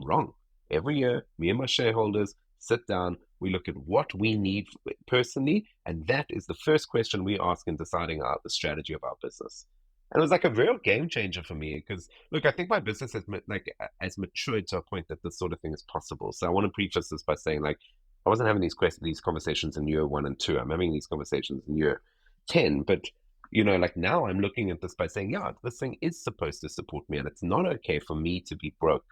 wrong. Every year, me and my shareholders sit down, we look at what we need personally, and that is the first question we ask in deciding out the strategy of our business. And it was like a real game changer for me because, look, I think my business has matured to a point that this sort of thing is possible. So I want to preface this by saying, like, I wasn't having these conversations in year 1 and 2. I'm having these conversations in year 10. But, like now I'm looking at this by saying, yeah, this thing is supposed to support me, and it's not okay for me to be broke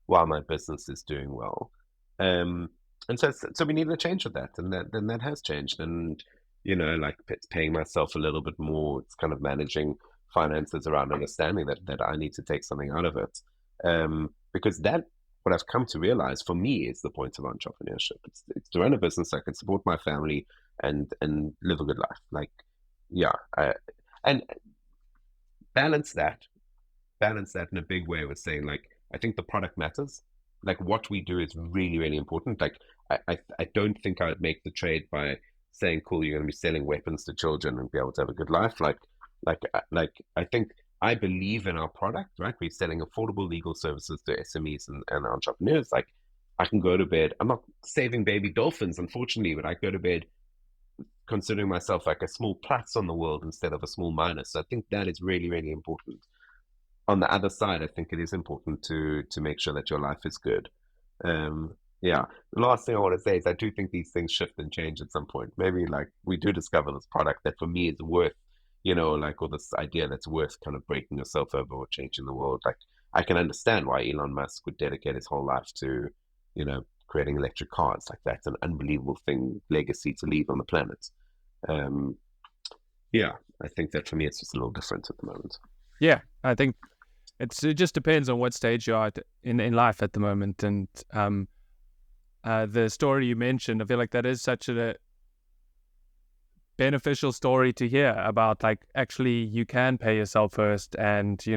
while my business is doing well. And so we need to change with that, and that has changed. And like it's paying myself a little bit more. It's kind of managing finances around understanding that I need to take something out of it, because what I've come to realize for me is the point of entrepreneurship. It's to run a business I can support my family and live a good life. Like, yeah, and balance that in a big way with saying, like, I think the product matters. Like what we do is really, really important. Like I don't think I would make the trade by saying, cool, you're going to be selling weapons to children and be able to have a good life. Like I think I believe in our product, right? We're selling affordable legal services to SMEs and entrepreneurs. Like I can go to bed. I'm not saving baby dolphins, unfortunately, but I go to bed considering myself like a small plus on the world instead of a small minus. So I think that is really, really important. On the other side, I think it is important to make sure that your life is good. Yeah. The last thing I want to say is I do think these things shift and change at some point. Maybe like we do discover this product that for me is worth, like, or this idea that's worth kind of breaking yourself over or changing the world. Like I can understand why Elon Musk would dedicate his whole life to, creating electric cars. Like that's an unbelievable thing, legacy to leave on the planet. Um, yeah, I think that for me it's just a little different at the moment. Yeah, I think it just depends on what stage you are at in life at the moment. And the story you mentioned, I feel like that is such a beneficial story to hear about. Like actually, you can pay yourself first, and you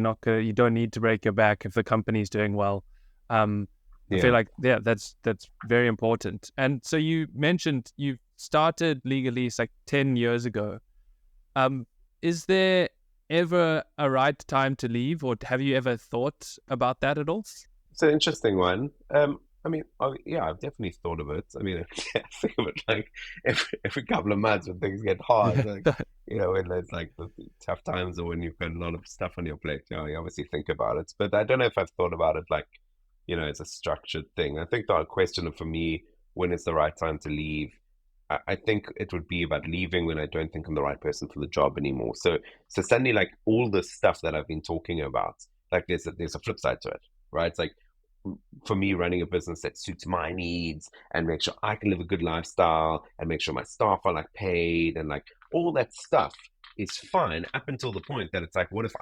don't need to break your back if the company's doing well. I feel like that's very important. And so you mentioned you started Legalese like 10 years ago. Is there ever a right time to leave, or have you ever thought about that at all? It's an interesting one. I mean, yeah, I've definitely thought of it. I mean, I think of it like every couple of months when things get hard, like, when there's like the tough times or when you've got a lot of stuff on your plate, you obviously think about it. But I don't know if I've thought about it like, as a structured thing. I think the question for me, when is the right time to leave? I think it would be about leaving when I don't think I'm the right person for the job anymore. So suddenly, like all the stuff that I've been talking about, like there's a flip side to it, right? It's like for me, running a business that suits my needs and make sure I can live a good lifestyle and make sure my staff are like paid and like all that stuff is fine up until the point that it's like, what if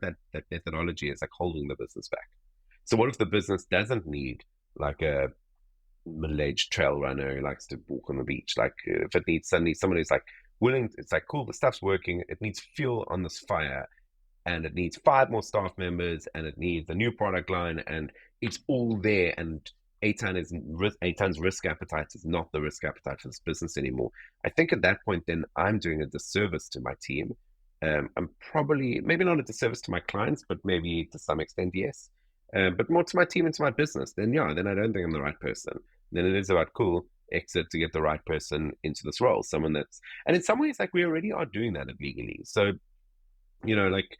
that methodology is like holding the business back? So what if the business doesn't need like a middle-aged trail runner who likes to walk on the beach? Like if it needs suddenly someone who's like willing, it's like, cool, the stuff's working. It needs fuel on this fire and it needs 5 more staff members and it needs a new product line and it's all there. And Eitan's risk appetite is not the risk appetite for this business anymore. I think at that point, then I'm doing a disservice to my team. I'm probably, maybe not a disservice to my clients, but maybe to some extent, yes. But more to my team and to my business. Then I don't think I'm the right person. Then it is about cool exit to get the right person into this role. Someone that's, and in some ways, like we already are doing that at Legalese. So, like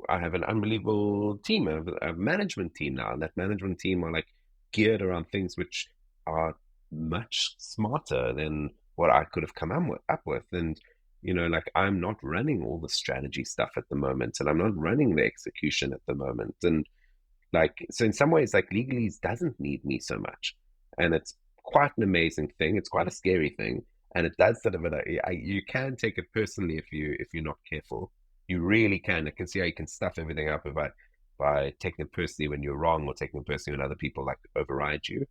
I have an unbelievable team. I have a management team now, and that management team are like geared around things which are much smarter than what I could have come up with. And like I'm not running all the strategy stuff at the moment, and I'm not running the execution at the moment. And like so, in some ways, like Legalese doesn't need me so much, and it's quite an amazing thing. It's quite a scary thing, and it does sort of you can take it personally if you're not careful. You really can. I can see how you can stuff everything up by taking it personally when you're wrong or taking it personally when other people like override you.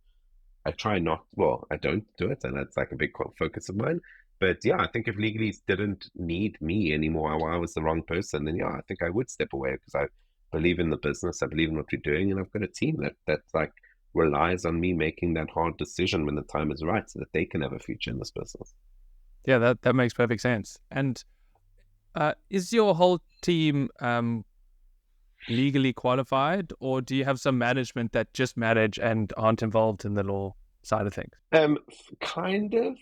I try not, well, I don't do it, and that's like a big focus of mine. But yeah, I think if Legalese didn't need me anymore, or I was the wrong person, then I think I would step away because I believe in the business, I believe in what we're doing, and I've got a team that like relies on me making that hard decision when the time is right so that they can have a future in this business. Yeah, that makes perfect sense. And is your whole team legally qualified, or do you have some management that just manage and aren't involved in the law side of things? Kind of.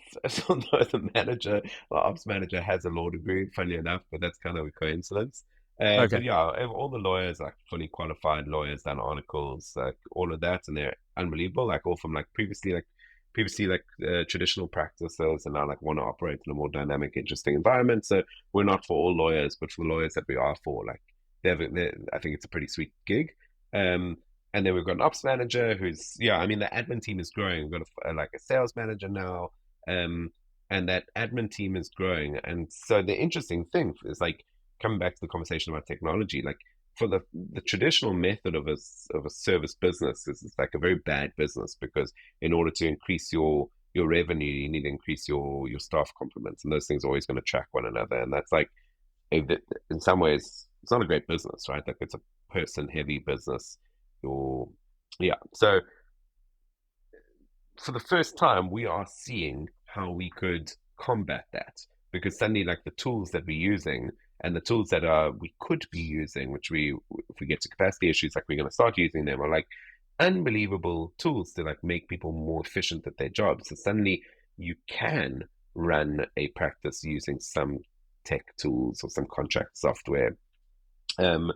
Although the ops manager has a law degree, funny enough, but that's kind of a coincidence. But Okay. yeah, all the lawyers like fully qualified lawyers, done articles, like all of that, and they're unbelievable. Like all from like previously traditional practices, and now like want to operate in a more dynamic, interesting environment. So we're not for all lawyers, but for the lawyers that we are for, like I think it's a pretty sweet gig. And then we've got an ops manager who's, I mean, the admin team is growing. We've got like a sales manager now, and that admin team is growing. And so the interesting thing is like coming back to the conversation about technology, like for the traditional method of a service business is like a very bad business because in order to increase your revenue, you need to increase your staff complements, and those things are always going to track one another. And that's like, in some ways, it's not a great business, right? Like it's a person heavy business. So for the first time, we are seeing how we could combat that, because suddenly, like, the tools that we're using and the tools that we could be using, which if we get to capacity issues, like, we're going to start using them, are like unbelievable tools to like make people more efficient at their jobs. So suddenly you can run a practice using some tech tools or some contract software. Um,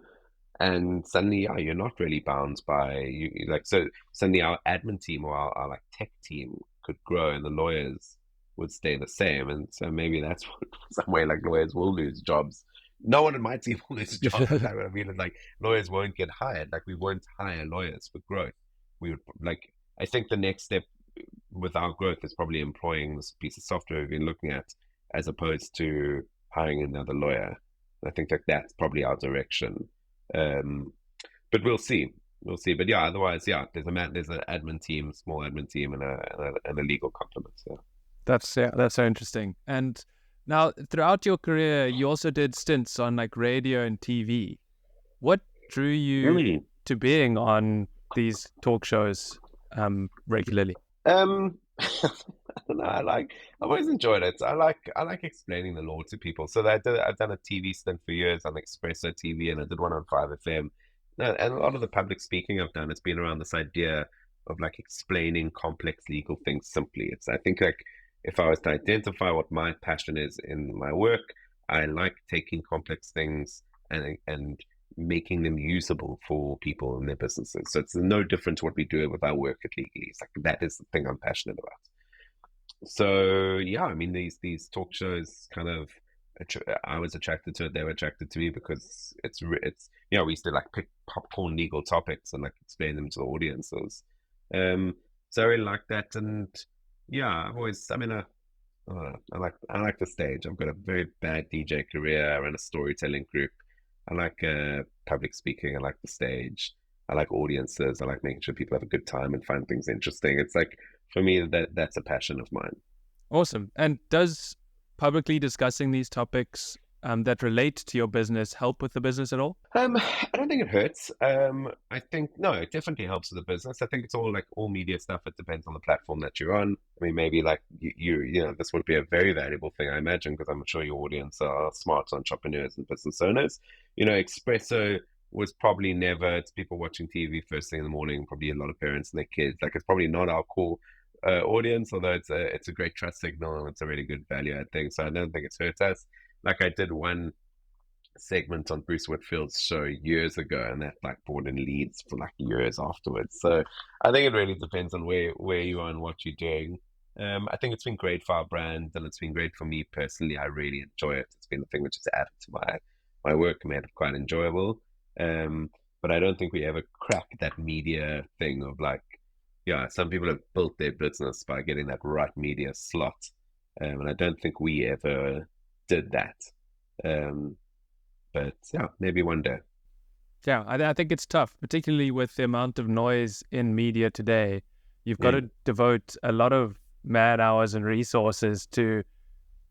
and suddenly, yeah, you're not really bound by like, so suddenly our admin team or our like tech team could grow and the lawyers would stay the same. And so maybe that's some way, like, lawyers will lose jobs. No one in my team will lose a job. But I mean, like, lawyers won't get hired. Like, we won't hire lawyers for growth. We would, like, I think the next step with our growth is probably employing this piece of software we've been looking at, as opposed to hiring another lawyer. I think that that's probably our direction. Um, but we'll see. We'll see. But yeah, otherwise, yeah, there's an admin team, small admin team, and a legal complement. So That's so interesting. And now, throughout your career, you also did stints on like radio and TV. What drew you really, to being on these talk shows regularly? I don't know. I've always enjoyed it. I like explaining the law to people. So I've done a TV stint for years on Espresso TV, and I did one on 5FM. And a lot of the public speaking I've done, it's been around this idea of like explaining complex legal things simply. I think, like, if I was to identify what my passion is in my work, I like taking complex things and making them usable for people in their businesses. So it's no different to what we do with our work at Legalese. Like, that is the thing I'm passionate about. So yeah, I mean, these talk shows kind of, I was attracted to it. They were attracted to me because it's we used to like pick popcorn legal topics and like explain them to the audiences. Um, so I really like that, and yeah, I've always, I mean, I like the stage. I've got a very bad DJ career. I run a storytelling group. I like public speaking. I like the stage. I like audiences. I like making sure people have a good time and find things interesting. It's like, for me, that's a passion of mine. Awesome. And does publicly discussing these topics that relate to your business help with the business at all? I don't think it hurts. I think, no, it definitely helps with the business. I think it's all, like, all media stuff. It depends on the platform that you're on. I mean, maybe like this would be a very valuable thing, I imagine, because I'm sure your audience are smart entrepreneurs and business owners. Espresso was probably never. It's people watching TV first thing in the morning. Probably a lot of parents and their kids. Like, it's probably not our core audience, although it's a great trust signal and it's a really good value add thing. So I don't think it's hurt us. Like, I did one segment on Bruce Whitfield's show years ago, and that like brought in leads for like years afterwards. So I think it really depends on where you are and what you're doing. I think it's been great for our brand, and it's been great for me personally. I really enjoy it. It's been a thing which has added to my work and made it quite enjoyable. But I don't think we ever cracked that media thing of like, yeah, some people have built their business by getting that right media slot, and I don't think we ever did that. Um, but yeah, maybe one day. Yeah, I think it's tough, particularly with the amount of noise in media today. You've got to devote a lot of man hours and resources to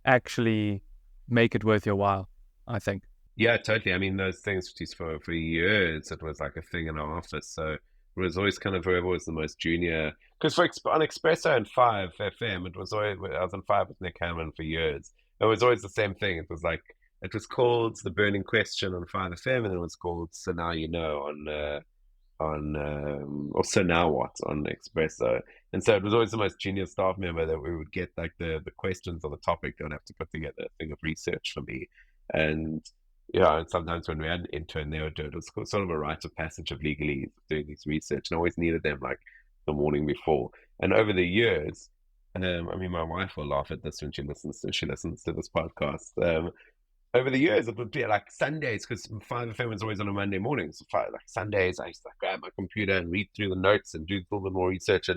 actually make it worth your while, I think. Yeah, totally. I mean, those things for years, it was like a thing in our office. So it was always kind of whoever was the most junior. Because on Espresso and 5FM, it was always, I was on 5 with Nick Hammond for years. It was always the same thing. It was like, it was called The Burning Question on 5FM, and it was called So Now You Know or So Now What on Espresso. And so it was always the most junior staff member that we would get like the questions on the topic. They would have to put together a thing of research for me. And yeah, and sometimes when we had an intern, they would do it. It was sort of a rite of passage of Legalese, doing this research, and I always needed them like the morning before. And over the years, I mean, my wife will laugh at this when she listens to this podcast. Over the years, it would be like Sundays, because 5FM was always on a Monday morning. So like Sundays, I used to grab my computer and read through the notes and do a little bit more research.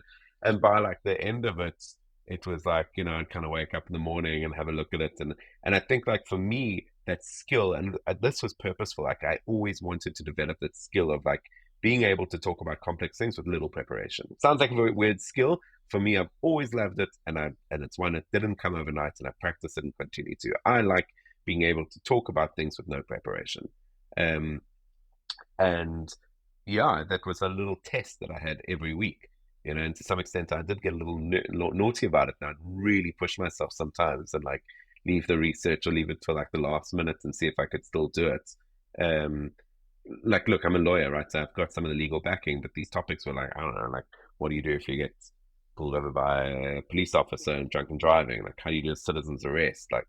And by like the end of it, it was like, I'd kind of wake up in the morning and have a look at it. And I think, like, for me, that skill, and this was purposeful. Like, I always wanted to develop that skill of like being able to talk about complex things with little preparation. It sounds like a very weird skill. For me, I've always loved it, and it's one that didn't come overnight, and I practice it and continue to. I like being able to talk about things with no preparation. And yeah, that was a little test that I had every week. And to some extent, I did get a little naughty about it. And I'd really push myself sometimes and like leave the research or leave it till like the last minute and see if I could still do it. Um, like, look, I'm a lawyer, right? So I've got some of the legal backing, but these topics were like, I don't know, like, what do you do if you get pulled over by a police officer and drunken driving? Like, how do you do a citizen's arrest? Like,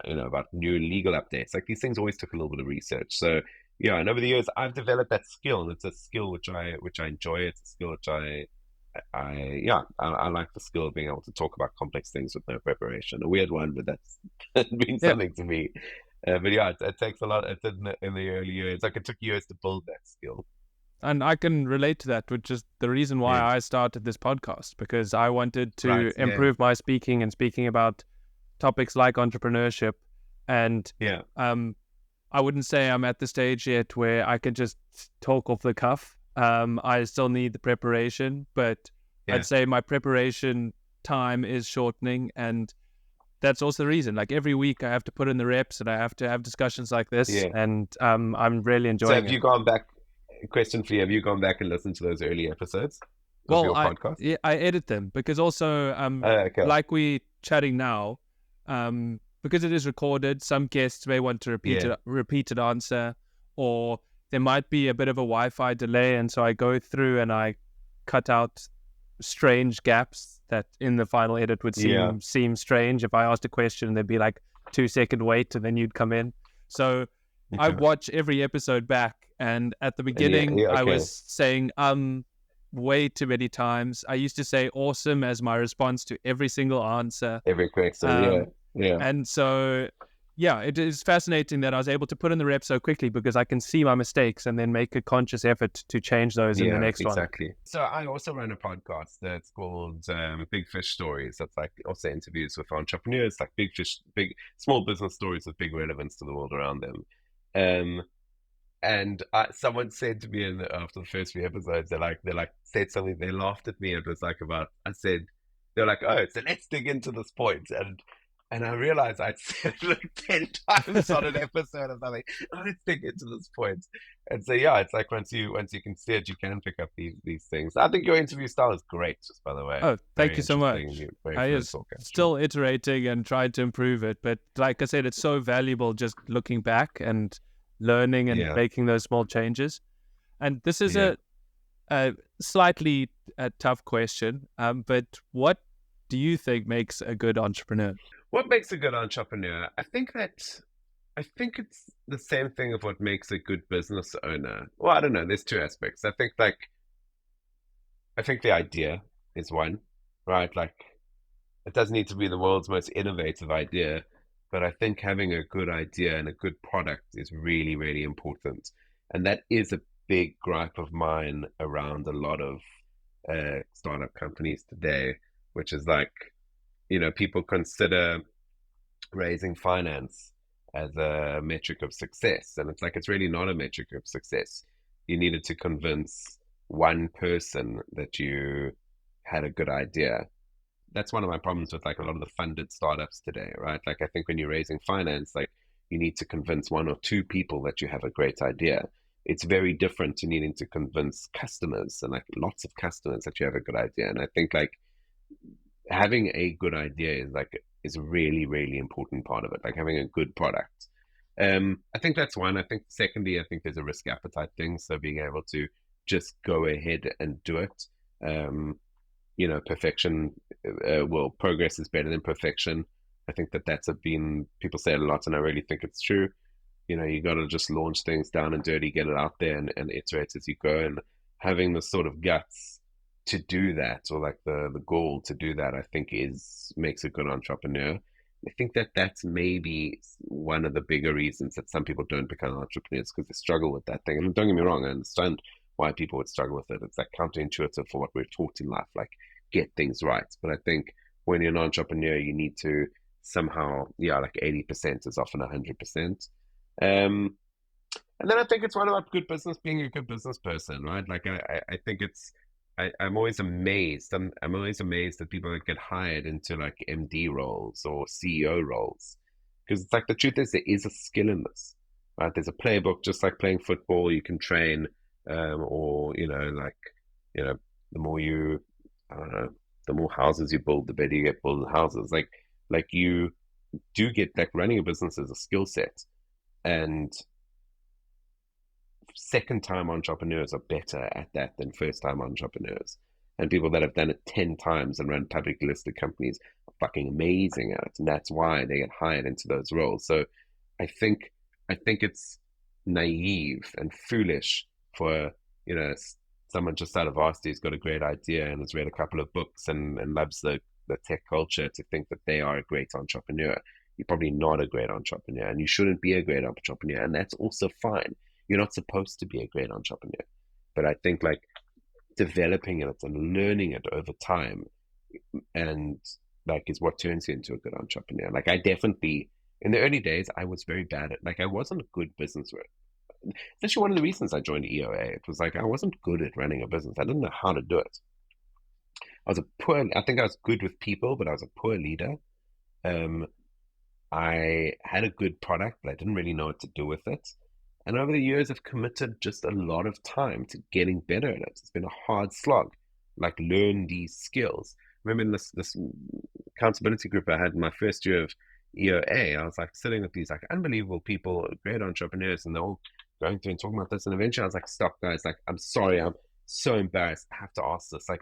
about new legal updates. Like these things always took a little bit of research. So yeah, and over the years I've developed that skill, and it's a skill which I enjoy. It's a skill which I like the skill of being able to talk about complex things with no preparation. A weird one, but that's been Yeah. something to me. But yeah, it takes a lot. It did in the early years. Like it took years to build that skill. And I can relate to that, which is the reason why Yeah. I started this podcast, because I wanted Right. to Yeah. improve my speaking and speaking about topics like entrepreneurship. And Yeah. I wouldn't say I'm at the stage yet where I can just talk off the cuff. I still need the preparation, but Yeah. I'd say my preparation time is shortening. And that's also the reason. Like every week I have to put in the reps and I have to have discussions like this. Yeah. And I'm really So enjoying have it. you gone back? Question for you: have you gone back and listened to those early episodes of Well, your podcast? I edit them because also Okay. like we chatting now, because it is recorded, some guests may want to repeat an answer, or there might be a bit of a Wi-Fi delay, and so I go through and I cut out strange gaps that in the final edit would seem strange. If I asked a question, there'd be like 2-second wait, and then you'd come in. So I Okay. watch every episode back, and at the beginning Yeah, I okay. was saying way too many times. I used to say awesome as my response to every single answer. Every question, yeah. And so, yeah, it is fascinating that I was able to put in the rep so quickly because I can see my mistakes and then make a conscious effort to change those in the next one. Exactly. So I also run a podcast that's called Big Fish Stories. That's like also interviews with entrepreneurs, like big small business stories with big relevance to the world around them. And someone said to me after the first few episodes, they said something. They laughed at me. It was like they're like, oh, so let's dig into this point. And I realized I'd said it like 10 times on an episode or something. Oh, let's dig into this point. And so yeah, it's like once you can see it, you can pick up these things. I think your interview style is great, just by the way. Oh, thank Very you so much. interesting. Very I fun is talk, still iterating and trying to improve it, but like I said, it's so valuable just looking back and learning and making those small changes. And this is a slightly tough question, but what do you think makes a good entrepreneur? What makes a good entrepreneur? I think it's the same thing of what makes a good business owner. Well, I don't know. There's two aspects. I think the idea is one, right? Like it doesn't need to be the world's most innovative idea, but I think having a good idea and a good product is really, really important. And that is a big gripe of mine around a lot of startup companies today, which is like, people consider raising finance as a metric of success. And it's like, it's really not a metric of success. You needed to convince one person that you had a good idea. That's one of my problems with like a lot of the funded startups today, right? Like I think when you're raising finance, like you need to convince one or two people that you have a great idea. It's very different to needing to convince customers and like lots of customers that you have a good idea. And I think like having a good idea is a really, really important part of it, like having a good product. I think that's one. I think secondly, I think there's a risk appetite thing. So being able to just go ahead and do it. Perfection, progress is better than perfection. I think that's been, people say it a lot, and I really think it's true. You got to just launch things down and dirty, get it out there and iterate as you go. And having the sort of guts to do that, or like the goal to do that, I think makes a good entrepreneur. I think that's maybe one of the bigger reasons that some people don't become entrepreneurs, because they struggle with that thing. And don't get me wrong, I understand why people would struggle with it. It's like counterintuitive for what we're taught in life, like get things right. But I think when you're an entrepreneur, you need to somehow, like 80% is often 100%. And then I think it's one about good business, being a good business person, right? Like I think I'm always amazed. I'm always amazed at people that get hired into like MD roles or CEO roles, because it's like the truth is there is a skill in this, right? There's a playbook, just like playing football. You can train, or the more you I don't know, the more houses you build, the better you get building houses. Like you do get, like, running a business is a skill set, and second time entrepreneurs are better at that than first time entrepreneurs. And people that have done it 10 times and run publicly listed companies are fucking amazing at it. And that's why they get hired into those roles. So I think it's naive and foolish for, you know, someone just out of varsity who's got a great idea and has read a couple of books and loves the tech culture to think that they are a great entrepreneur. You're probably not a great entrepreneur, and you shouldn't be a great entrepreneur, and that's also fine. You're not supposed to be a great entrepreneur. But I think, like, developing it and learning it over time, and like, is what turns you into a good entrepreneur. Like, I definitely, in the early days, I was very bad at, like, I wasn't a good business. It's actually one of the reasons I joined EOA. It was like, I wasn't good at running a business. I didn't know how to do it. I think I was good with people, but I was a poor leader. Um, I had a good product, but I didn't really know what to do with it. And over the years, I've committed just a lot of time to getting better at it. It's been a hard slog, like, learn these skills. Remember in this accountability group I had in my first year of EOA, I was like sitting with these, like, unbelievable people, great entrepreneurs, and they're all going through and talking about this. And eventually I was like, stop, guys. Like, I'm sorry, I'm so embarrassed. I have to ask this. Like,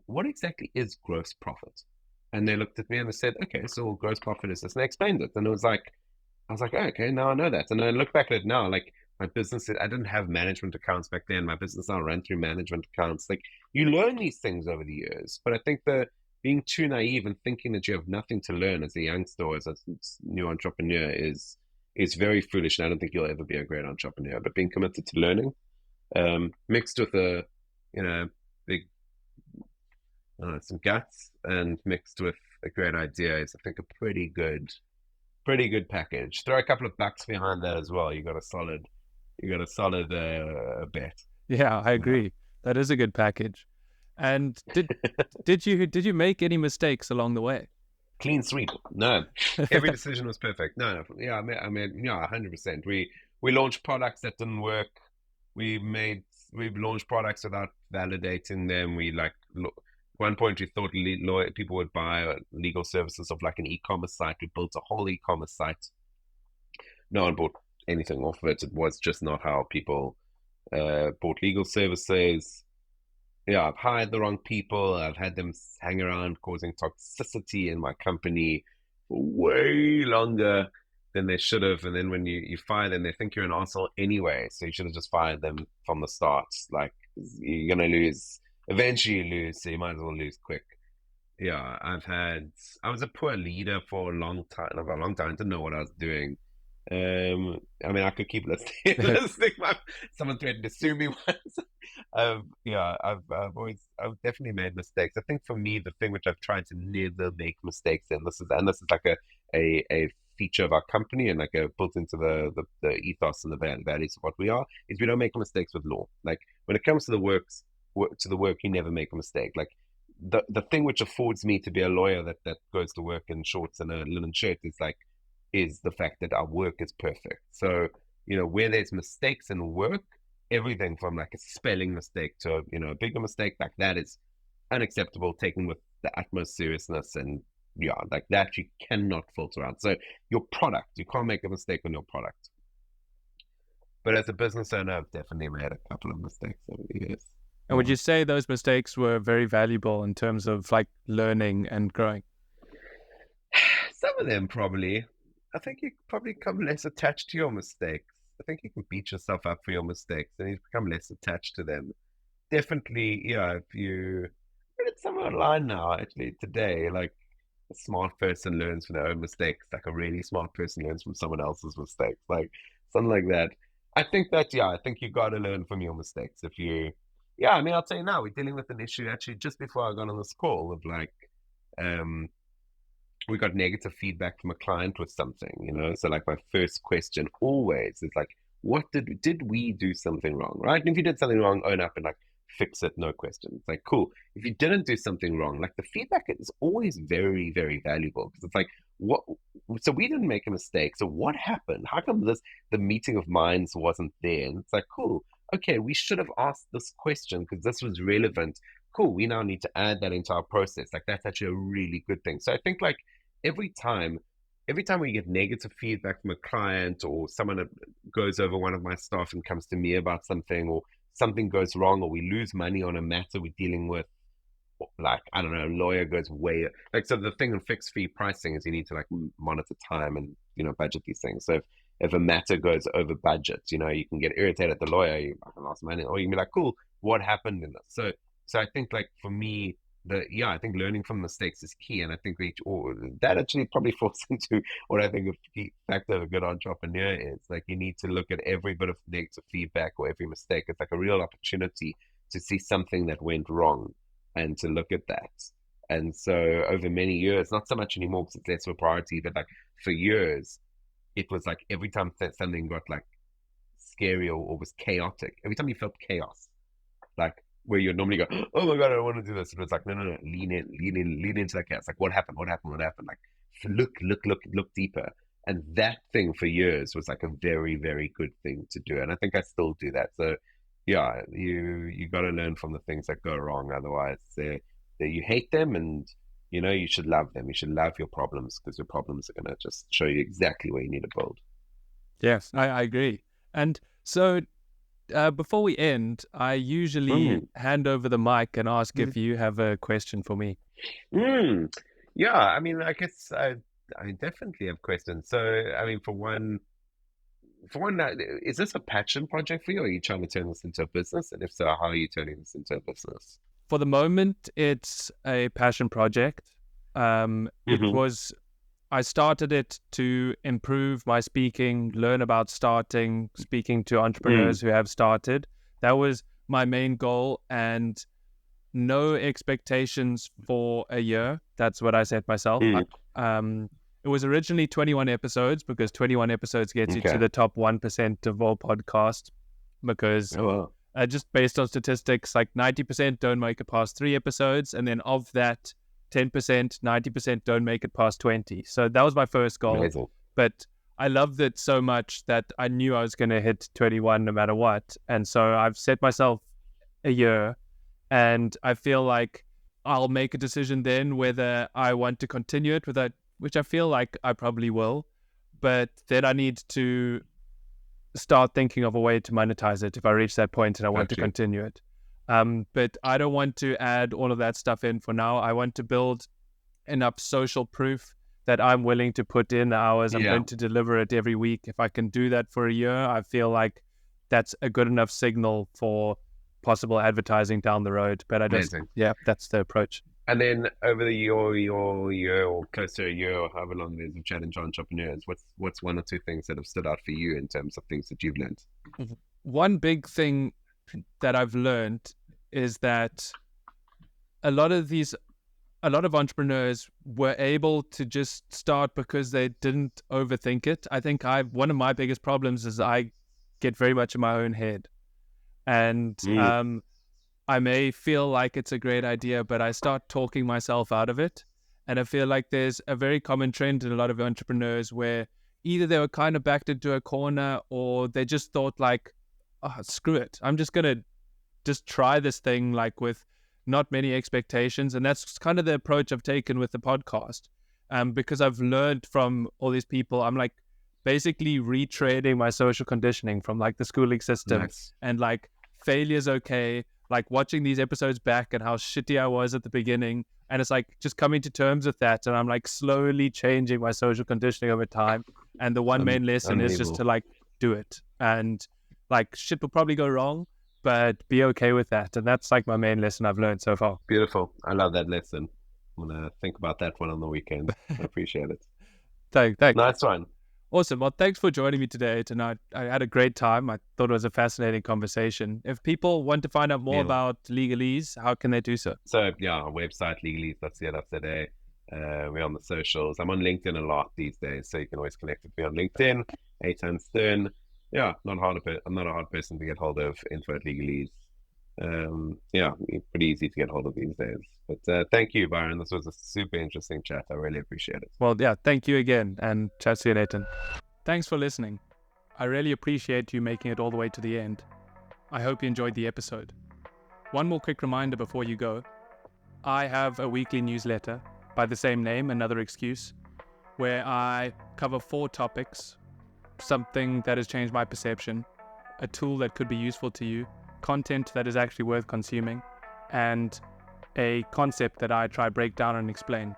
what exactly is gross profit? And they looked at me and they said, okay, so gross profit is this. And they explained it. And it was like, I was like, oh, okay, now I know that. And I look back at it now, like, my business, I didn't have management accounts back then. My business now ran through management accounts. Like, you learn these things over the years. But I think that being too naive and thinking that you have nothing to learn as a youngster or as a new entrepreneur is very foolish. And I don't think you'll ever be a great entrepreneur. But being committed to learning, mixed with big, some guts, and mixed with a great idea is, I think, a pretty good package. Throw a couple of bucks behind that as well. You got a solid bet. Yeah, I agree. That is a good package. And did you make any mistakes along the way? Clean sweep. No, every decision was perfect. No, yeah, I mean, yeah, 100%. We launched products that didn't work. We launched products without validating them. One point we thought people would buy legal services of, like, an e-commerce site. We built a whole e-commerce site. No one bought anything off of it. It was just not how people bought legal services. Yeah, I've hired the wrong people. I've had them hang around causing toxicity in my company for way longer than they should have. And then when you fire them, they think you're an asshole anyway. So you should have just fired them from the start. Like, you're going to lose. Eventually you lose, so you might as well lose quick. Yeah, I was a poor leader for a long time. I didn't know what I was doing. I mean, I could keep listing. Someone threatened to sue me once. Yeah, I've definitely made mistakes. I think for me, the thing which I've tried to never make mistakes in, this is like a feature of our company, and like a built into the ethos and the values of what we are, is we don't make mistakes with law. Like, when it comes to the work, you never make a mistake. Like, the thing which affords me to be a lawyer that goes to work in shorts and a linen shirt is the fact that our work is perfect. So, where there's mistakes in work, everything from, like, a spelling mistake to, a bigger mistake, like, that is unacceptable, taken with the utmost seriousness. And yeah, like, that you cannot filter out. So your product, you can't make a mistake on your product. But as a business owner, I've definitely made a couple of mistakes over the years. And would you say those mistakes were very valuable in terms of, like, learning and growing? Some of them probably. I think you probably become less attached to your mistakes. I think you can beat yourself up for your mistakes and you become less attached to them. Definitely, yeah, if you read it somewhere online now, actually, today, like, a smart person learns from their own mistakes, like a really smart person learns from someone else's mistakes, like something like that. I think you got to learn from your mistakes. Yeah, I mean, I'll tell you now, we're dealing with an issue actually just before I got on this call of, like, we got negative feedback from a client with something. So, like, my first question always is like, what did we do something wrong, right? And if you did something wrong, own up and, like, fix it, no question. It's like, cool. If you didn't do something wrong, like, the feedback is always very, very valuable, because it's like, what? So we didn't make a mistake. So what happened? How come the meeting of minds wasn't there? And it's like, cool. Okay, we should have asked this question because this was relevant. cool, we now need to add that into our process. Like that's actually a really good thing. So I think like every time we get negative feedback from a client or someone that goes over one of my staff and comes to me about something, or something goes wrong, or we lose money on a matter we're dealing with, like I don't know, a lawyer goes way like, so the thing in fixed fee pricing is you need to like monitor time and budget these things. So if a matter goes over budget, you can get irritated at the lawyer, you lost money, or you can be like, cool, what happened in this? So I think like for me, I think learning from mistakes is key, and I think that actually probably falls into what I think a key factor of a good entrepreneur is. Like you need to look at every bit of negative feedback or every mistake. It's like a real opportunity to see something that went wrong and to look at that. And so over many years, not so much anymore because it's less of a priority, but like for years, it was like every time that something got like scary or was chaotic, every time you felt chaos, like where you normally go, oh my God, I don't want to do this. And it's like, no, lean into that chaos. Like what happened? Like look deeper. And that thing for years was like a very, very good thing to do. And I think I still do that. So yeah, you got to learn from the things that go wrong. Otherwise, you hate them, and you should love them. You should love your problems, because your problems are going to just show you exactly where you need to build. Yes, I agree. And so before we end, I usually hand over the mic and ask if you have a question for me. Yeah, I mean, I guess I definitely have questions. So, I mean, for one, is this a passion project for you, or are you trying to turn this into a business? And if so, how are you turning this into a business? For the moment, it's a passion project. I started it to improve my speaking, learn about speaking to entrepreneurs who have started. That was my main goal, and no expectations for a year. That's what I set myself. It was originally 21 episodes, because 21 episodes gets you to the top 1% of all podcasts, because just based on statistics, like 90% don't make it past 3 episodes. And then of that 10%, 90% don't make it past 20. So that was my first goal. Amazing. But I loved it so much that I knew I was going to hit 21 no matter what. And so I've set myself a year, and I feel like I'll make a decision then whether I want to continue it with that, which I feel like I probably will. But then I need to start thinking of a way to monetize it if I reach that point and I want to continue it. But I don't want to add all of that stuff in for now. I want to build enough social proof that I'm willing to put in the hours. I'm going to deliver it every week. If I can do that for a year, I feel like that's a good enough signal for possible advertising down the road. But that's the approach. And then over the year or close to a year, or however long it is of chatting to entrepreneurs, what's one or two things that have stood out for you in terms of things that you've learned? One big thing that I've learned is that a lot of entrepreneurs were able to just start because they didn't overthink it. I think one of my biggest problems is I get very much in my own head, and I may feel like it's a great idea, but I start talking myself out of it. And I feel like there's a very common trend in a lot of entrepreneurs where either they were kind of backed into a corner, or they just thought like, oh, screw it, I'm just going to just try this thing, like with not many expectations. And that's kind of the approach I've taken with the podcast. Because I've learned from all these people, I'm like basically retraining my social conditioning from like the schooling system. Nice. And like failure's okay. Like watching these episodes back and how shitty I was at the beginning. And it's like just coming to terms with that. And I'm like slowly changing my social conditioning over time. And the one main lesson is just to like do it. And like shit will probably go wrong, but be okay with that. And that's like my main lesson I've learned so far. Beautiful. I love that lesson. I'm going to think about that one on the weekend. I appreciate it. Thanks. Nice one. Awesome. Well, thanks for joining me today. Tonight, I had a great time. I thought it was a fascinating conversation. If people want to find out more about Legalese, how can they do so? So, our website, legalese.co.za. We're on the socials. I'm on LinkedIn a lot these days, so you can always connect with me on LinkedIn. Eitan Stern. I'm not a hard person to get hold of. Info at Legalese. Pretty easy to get hold of these days. But thank you, Byron. This was a super interesting chat. I really appreciate it. Well, thank you again, and chat soon, Eitan. Thanks for listening. I really appreciate you making it all the way to the end. I hope you enjoyed the episode. One more quick reminder before you go. I have a weekly newsletter by the same name, Another Excuse, where I cover 4 topics: something that has changed my perception, a tool that could be useful to you, content that is actually worth consuming, and a concept that I try break down and explain.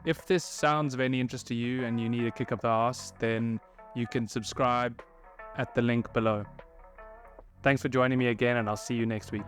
If this sounds of any interest to you and you need a kick up the arse, then you can subscribe at the link below. Thanks for joining me again, and I'll see you next week.